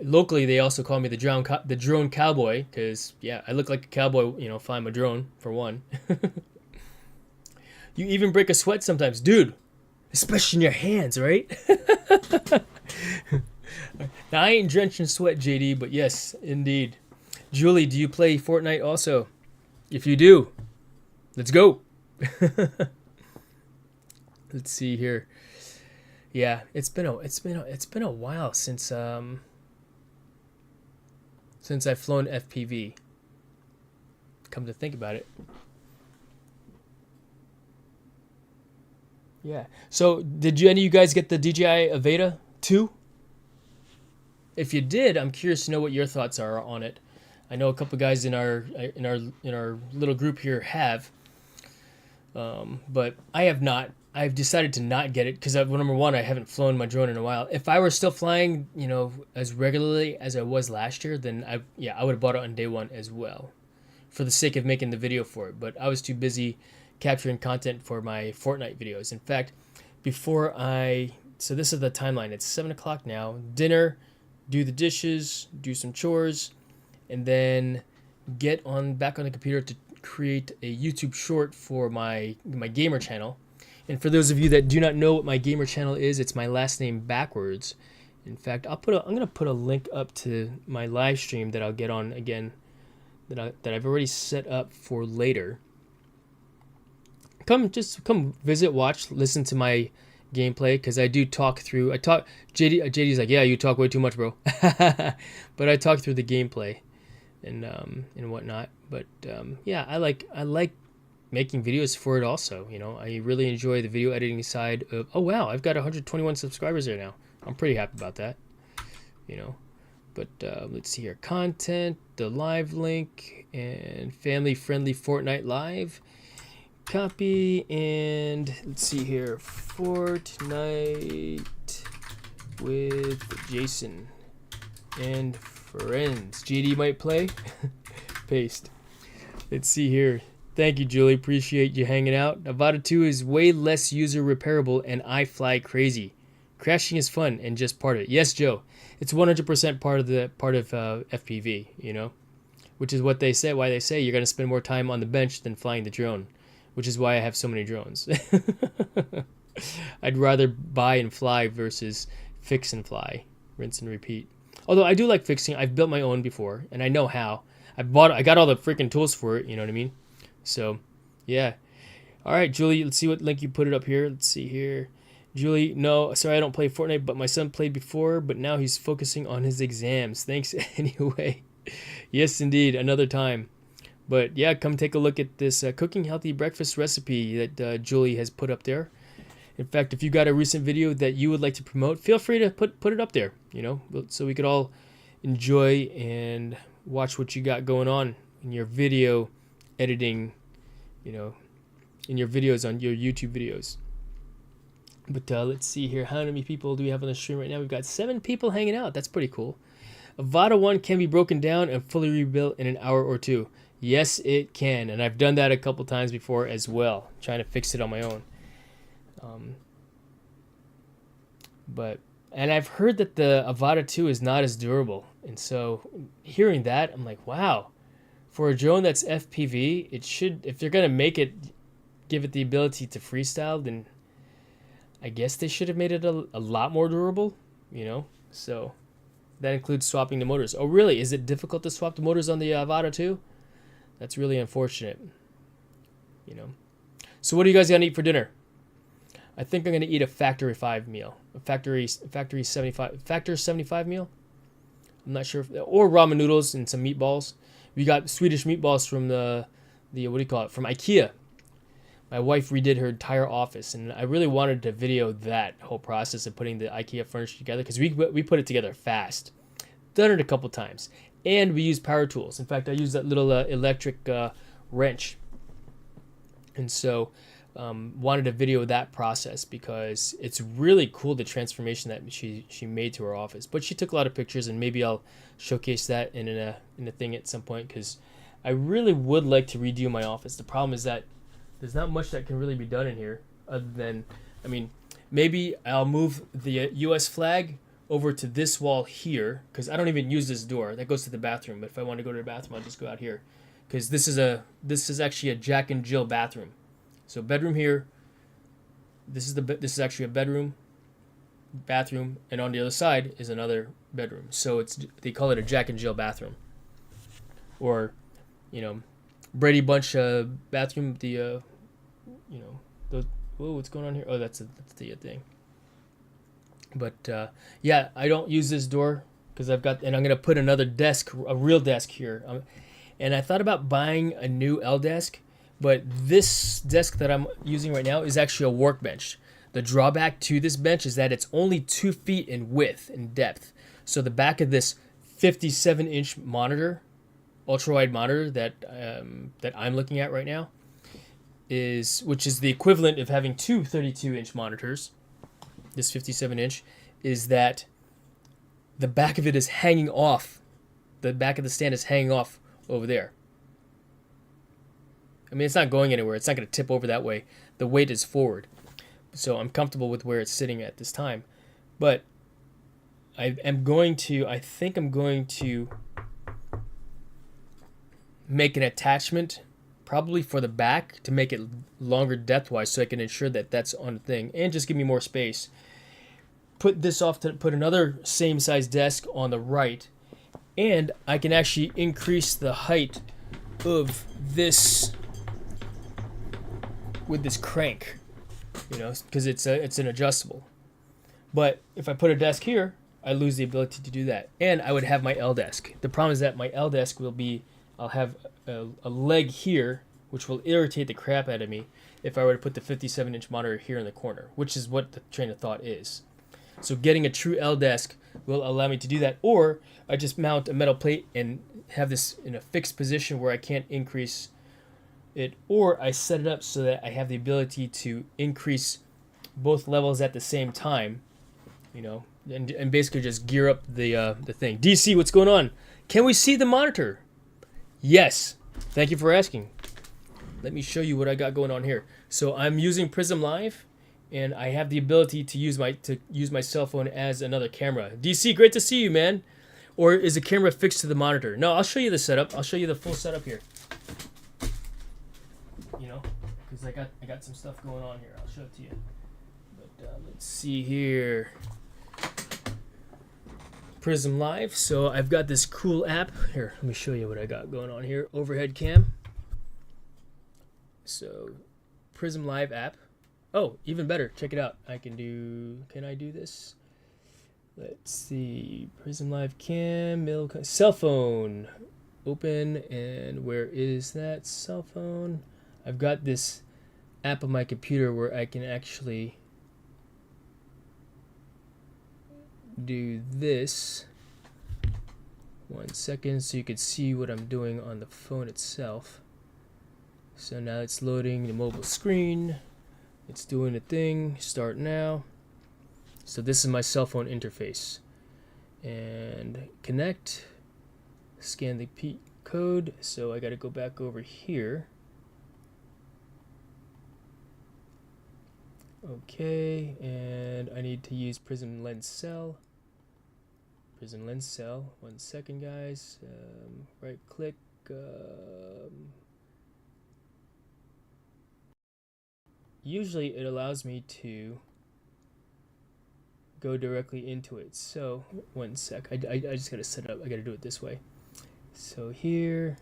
locally they also call me the drone cowboy, because yeah, I look like a cowboy, you know, flying my drone for one. You even break a sweat sometimes, dude, especially in your hands, right? Now I ain't drenched in sweat, JD, but yes, indeed. Julie, do you play Fortnite also? If you do, let's go. Let's see here. Yeah, it's been a while since I've flown FPV. Come to think about it. Yeah. So, did any of you guys get the DJI Aveda 2? If you did, I'm curious to know what your thoughts are on it. I know a couple of guys in our little group here have, but I have not. I've decided to not get it because, number one, I haven't flown my drone in a while. If I were still flying, you know, as regularly as I was last year, then I would have bought it on day one as well, for the sake of making the video for it. But I was too busy capturing content for my Fortnite videos. In fact, so this is the timeline. It's 7 o'clock now. Dinner, do the dishes, do some chores, and then get back on the computer to create a YouTube short for my gamer channel. And for those of you that do not know what my gamer channel is, it's my last name backwards. In fact, I'm gonna put a link up to my live stream that I'll get on again, that I've already set up for later. Come visit, watch, listen to my gameplay, because I do talk through. JD's like, yeah, you talk way too much, bro. But I talk through the gameplay. and whatnot. But yeah, I like making videos for it also. You know, I really enjoy the video editing side of. Oh wow, I've got 121 subscribers there now. I'm pretty happy about that. You know, but let's see here, content, the live link, and family friendly Fortnite live. Copy, and let's see here, Fortnite with Jason and friends. GD might play. Paste. Let's see here. Thank you, Julie. Appreciate you hanging out. Avata 2 is way less user repairable, and I fly crazy. Crashing is fun and just part of it. Yes, Joe. It's 100% part of FPV. You know, which is what they say. Why they say you're going to spend more time on the bench than flying the drone, which is why I have so many drones. I'd rather buy and fly versus fix and fly, rinse and repeat. Although I do like fixing. I've built my own before, and I know how. I got all the freaking tools for it. You know what I mean? So, yeah. All right, Julie. Let's see what link you put it up here. Let's see here. Julie, no, sorry, I don't play Fortnite, but my son played before, but now he's focusing on his exams. Thanks anyway. Yes, indeed. Another time. But yeah, come take a look at this cooking healthy breakfast recipe that Julie has put up there. In fact, if you got a recent video that you would like to promote, feel free to put it up there, you know, so we could all enjoy and watch what you got going on in your video editing, you know, in your videos on your YouTube videos. But let's see here. How many people do we have on the stream right now? We've got 7 people hanging out. That's pretty cool. Avata 1 can be broken down and fully rebuilt in an hour or two. Yes, it can. And I've done that a couple times before as well, trying to fix it on my own. And I've heard that the Avata 2 is not as durable. And so hearing that, I'm like, wow. For a drone that's FPV, it should, if they're going to make it, give it the ability to freestyle, then I guess they should have made it a lot more durable, you know? So that includes swapping the motors. Oh, really? Is it difficult to swap the motors on the Avata 2? That's really unfortunate, you know? So what are you guys going to eat for dinner? I think I'm going to eat a Factory 5 meal. A Factor 75 meal? I'm not sure. Or ramen noodles and some meatballs. We got Swedish meatballs from the what do you call it? From IKEA. My wife redid her entire office, and I really wanted to video that whole process of putting the IKEA furniture together because we put it together fast. Done it a couple times. And we use power tools. In fact, I used that little electric wrench. And so wanted to video that process because it's really cool, the transformation that she made to her office. But she took a lot of pictures, and maybe I'll showcase that in a thing at some point because I really would like to redo my office. The problem is that there's not much that can really be done in here other than, I mean, maybe I'll move the U.S. flag over to this wall here because I don't even use this door. That goes to the bathroom. But if I want to go to the bathroom, I'll just go out here because this is actually a Jack and Jill bathroom. So bedroom here. This is actually a bedroom, bathroom, and on the other side is another bedroom. So they call it a Jack and Jill bathroom, or, you know, Brady Bunch bathroom. The you know, whoa, what's going on here? Oh, that's the thing. But yeah, I don't use this door because and I'm gonna put another desk, a real desk here. And I thought about buying a new L desk, but this desk that I'm using right now is actually a workbench. The drawback to this bench is that it's only 2 feet in width and depth. So the back of this 57-inch monitor, ultra-wide monitor that I'm looking at right now, which is the equivalent of having 2 32-inch monitors. This 57-inch is that the back of it is hanging off. The back of the stand is hanging off over there. I mean, it's not going anywhere. It's not going to tip over that way. The weight is forward. So I'm comfortable with where it's sitting at this time. But I think I'm going to make an attachment probably for the back to make it longer depth-wise so I can ensure that that's on the thing and just give me more space. Put this off to put another same size desk on the right, and I can actually increase the height of this with this crank, you know, because it's an adjustable. But if I put a desk here, I lose the ability to do that. And I would have my L desk. The problem is that my L desk will be, I'll have a leg here, which will irritate the crap out of me if I were to put the 57-inch monitor here in the corner, which is what the train of thought is. So getting a true L desk will allow me to do that. Or I just mount a metal plate and have this in a fixed position where I can't increase it. Or I set it up so that I have the ability to increase both levels at the same time, you know, and basically just gear up the thing. DC, what's going on? Can we see the monitor? Yes. Thank you for asking. Let me show you what I got going on here. So I'm using Prism Live, and I have the ability to use my cell phone as another camera. DC, great to see you, man. Or is the camera fixed to the monitor? No, I'll show you the setup. I'll show you the full setup here. You know, because I got some stuff going on here. I'll show it to you. But let's see here. Prism Live. So I've got this cool app here. Let me show you what I got going on here. Overhead cam. So Prism Live app. Oh, even better. Check it out. Can I do this? Let's see. Prism Live cam, cell phone. Open, and where is that cell phone? I've got this app on my computer where I can actually do this. 1 second, so you can see what I'm doing on the phone itself. So now it's loading the mobile screen. It's doing a thing. Start now. So this is my cell phone interface. And connect. Scan the code. So I got to go back over here. Okay, and I need to use Prism Lens Cell. Prism Lens Cell. 1 second, guys. Right click. Usually it allows me to go directly into it. So 1 sec. I just gotta set it up. I gotta do it this way. So here.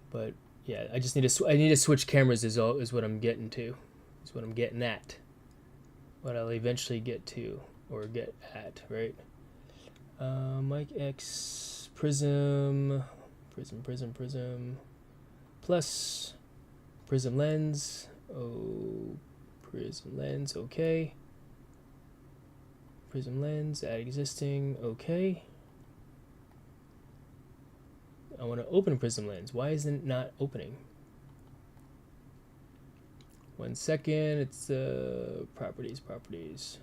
But yeah, I just need to switch cameras is what I'm getting to. Is what I'm getting at. What I'll eventually get to or get at, right? Mic X Prism plus Prism Lens. Prism Lens, okay. Prism Lens, add existing, okay. I want to open Prism Lens. Why isn't it not opening? 1 second, it's properties.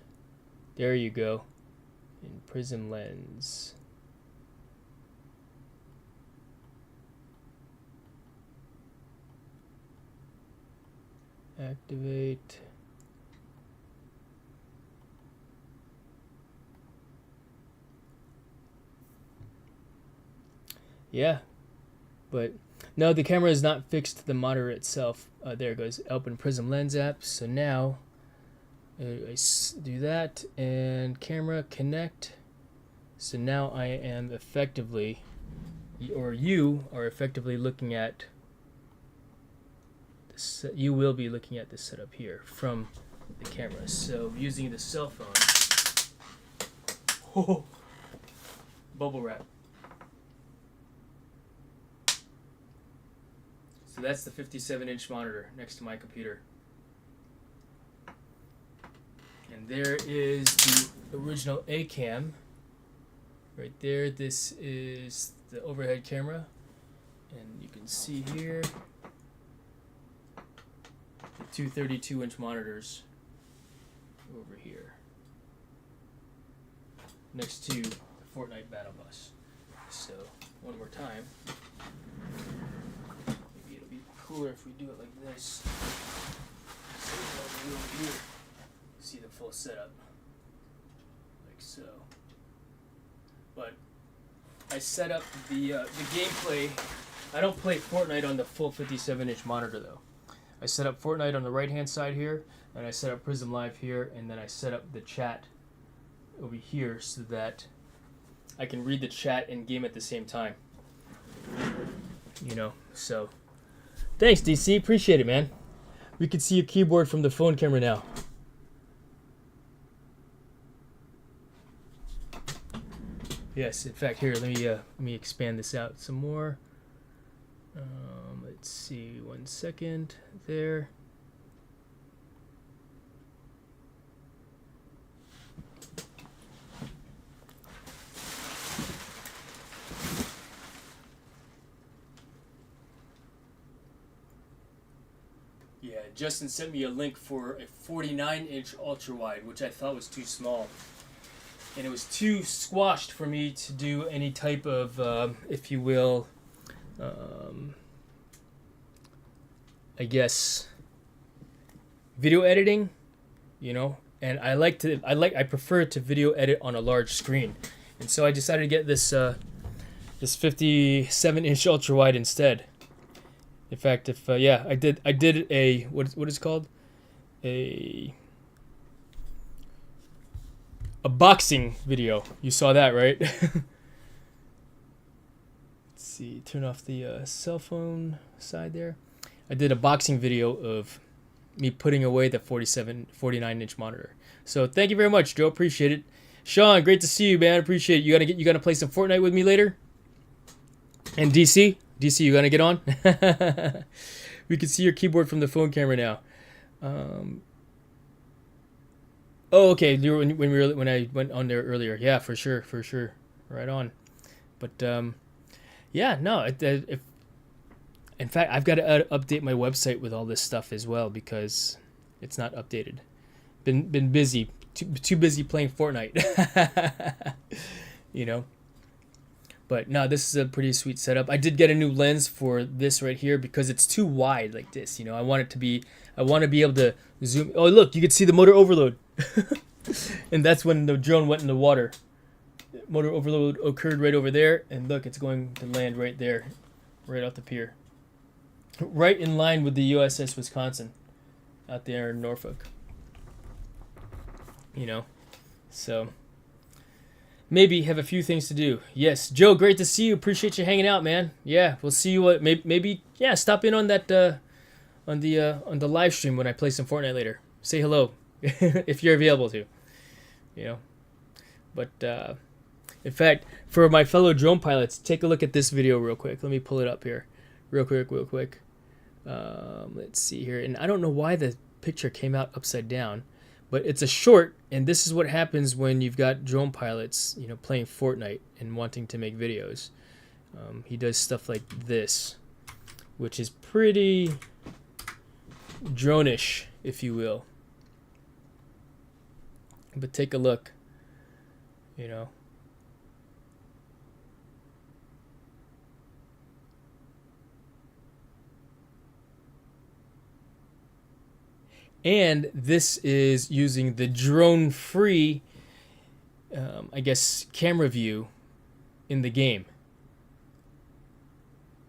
There you go. In Prism Lens. Activate. Yeah, but no, the camera is not fixed to the monitor itself. There it goes, open Prism Lens app. So now I do that and camera connect. So now I am effectively, or you are effectively looking at this. You will be looking at this setup here from the camera. So using the cell phone. Oh, bubble wrap. So that's the 57-inch monitor next to my computer. And there is the original A-cam. Right there, this is the overhead camera. And you can see here the two 32-inch monitors over here. Next to the Fortnite Battle Bus. So, one more time. Cooler if we do it like this. So see the full setup, like so. But I set up the gameplay. I don't play Fortnite on the full 57-inch monitor though. I set up Fortnite on the right-hand side here, and I set up Prism Live here, and then I set up the chat over here so that I can read the chat and game at the same time. You know, so. Thanks, DC. Appreciate it, man. We can see your keyboard from the phone camera now. Yes, in fact, here, let me expand this out some more. Let's see, 1 second there. Yeah, Justin sent me a link for a 49-inch ultra-wide, which I thought was too small. And it was too squashed for me to do any type of, if you will, I guess, video editing, you know. And I prefer to video edit on a large screen, and so I decided to get this 57-inch ultra wide instead. In fact, if I did a what is it called, a boxing video. You saw that, right? Let's see, turn off the cell phone side there. I did a boxing video of me putting away the 49-inch monitor. So thank you very much, Joe. Appreciate it. Sean, great to see you, man. Appreciate it. You gonna play some Fortnite with me later? And DC, you gonna get on? We can see your keyboard from the phone camera now. Oh, okay. You were when I went on there earlier. Yeah, for sure. Right on. But yeah, no. If in fact, I've got to update my website with all this stuff as well because it's not updated. Been busy, too busy playing Fortnite. You know. But no, this is a pretty sweet setup. I did get a new lens for this right here because it's too wide like this. You know, I want to be able to zoom. Oh, look, you can see the motor overload. And that's when the drone went in the water. Motor overload occurred right over there, and look, it's going to land right there, right off the pier. Right in line with the USS Wisconsin out there in Norfolk. You know, so maybe have a few things to do. Yes, Joe, great to see you. Appreciate you hanging out, man. Yeah, we'll see you. Maybe stop in on that on the live stream when I play some Fortnite later. Say hello if you're available to. You know, but in fact, for my fellow drone pilots, take a look at this video real quick. Let me pull it up here, real quick. Let's see here, and I don't know why the picture came out upside down. But it's a short, and this is what happens when you've got drone pilots, you know, playing Fortnite and wanting to make videos. He does stuff like this, which is pretty drone-ish, if you will. But take a look, you know. And this is using the drone-free, I guess, camera view in the game.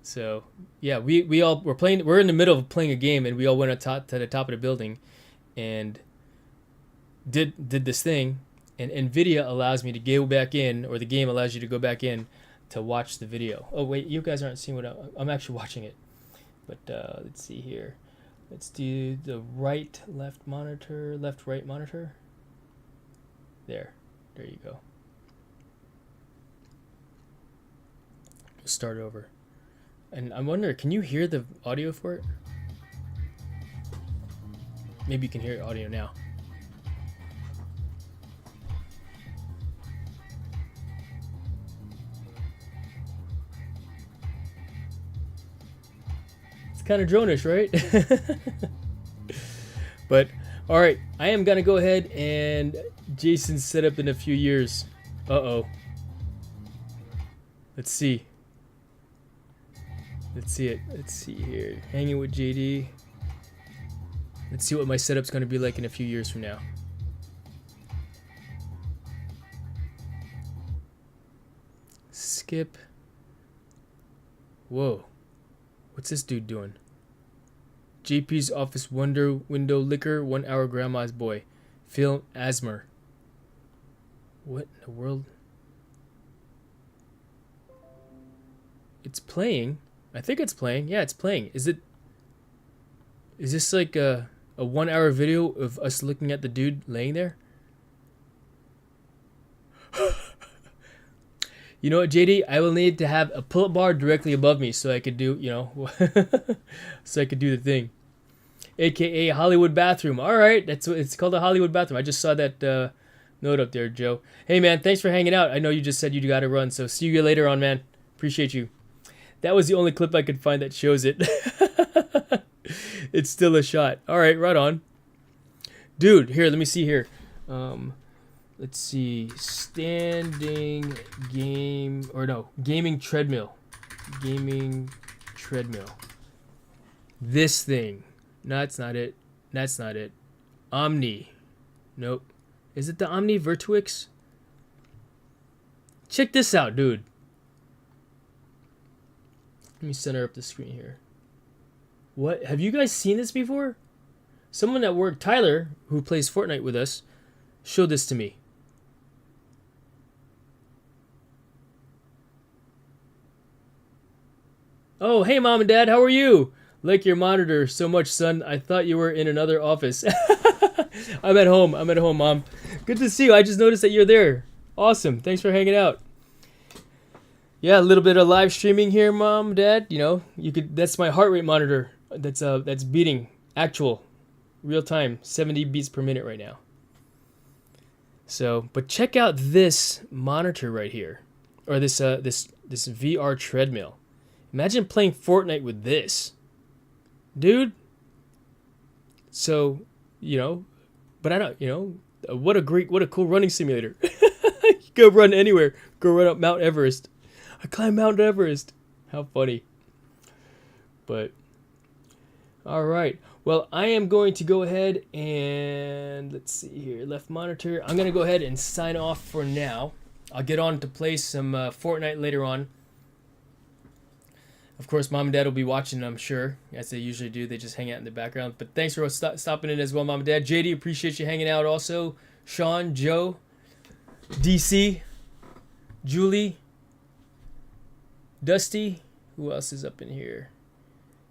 So yeah, we're in the middle of playing a game, and we all went to the top of the building, and did this thing, and NVIDIA allows me to go back in, or the game allows you to go back in to watch the video. Oh wait, you guys aren't seeing what I'm actually watching it. But let's see here. Let's do the right, left monitor, left, right monitor. There you go. Start over. And I wonder, can you hear the audio for it? Maybe you can hear audio now. Kind of drone-ish, right? But all right, I am gonna go ahead and Jason's set up in a few years. Let's see it. Let's see here. Hanging with JD. Let's see what my setup's gonna be like in a few years from now. Skip. Whoa. What's this dude doing? JP's office window liquor, 1 hour grandma's boy. Film Asmer. What in the world? It's playing. I think it's playing. Yeah, it's playing. Is this like a 1 hour video of us looking at the dude laying there? You know what, JD? I will need to have a pull-up bar directly above me so I could do, you know, so I could do the thing. AKA Hollywood bathroom. All right, that's what it's called, a Hollywood bathroom. I just saw that note up there, Joe. Hey, man, thanks for hanging out. I know you just said you got to run, so see you later on, man. Appreciate you. That was the only clip I could find that shows it. It's still a shot. All right, right on. Dude, here, let me see here. Let's see. Standing game, or no, gaming treadmill. Gaming treadmill. This thing. No, that's not it. That's not it. Omni. Nope. Is it the Omni Virtuix? Check this out, dude. Let me center up the screen here. What? Have you guys seen this before? Someone at work, Tyler, who plays Fortnite with us, showed this to me. Oh, hey, Mom and Dad, how are you? Like your monitor so much, son. I thought you were in another office. I'm at home. I'm at home, Mom. Good to see you. I just noticed that you're there. Awesome. Thanks for hanging out. Yeah, a little bit of live streaming here, Mom, Dad. You know, you could. That's my heart rate monitor. That's beating actual, real time, 70 beats per minute right now. So, but check out this monitor right here, or this VR treadmill. Imagine playing Fortnite with this, dude. So, you know, but I don't, you know, what a cool running simulator. You go run anywhere. Go run up Mount Everest. I climbed Mount Everest. How funny. But, all right. Well, I am going to go ahead and, let's see here, left monitor. I'm going to go ahead and sign off for now. I'll get on to play some Fortnite later on. Of course, Mom and Dad will be watching, I'm sure, as they usually do. They just hang out in the background. But thanks for stopping in as well, Mom and Dad. JD, appreciate you hanging out also. Sean, Joe, DC, Julie, Dusty. Who else is up in here?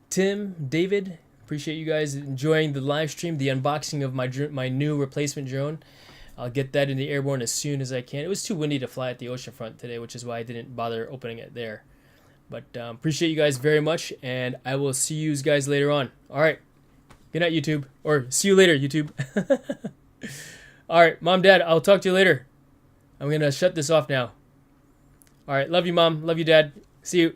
Tim, David. Appreciate you guys enjoying the live stream, the unboxing of my new replacement drone. I'll get that in the airborne as soon as I can. It was too windy to fly at the oceanfront today, which is why I didn't bother opening it there. But appreciate you guys very much, and I will see you guys later on. All right. Good night, YouTube. Or see you later, YouTube. All right, Mom, Dad, I'll talk to you later. I'm going to shut this off now. All right, love you, Mom. Love you, Dad. See you.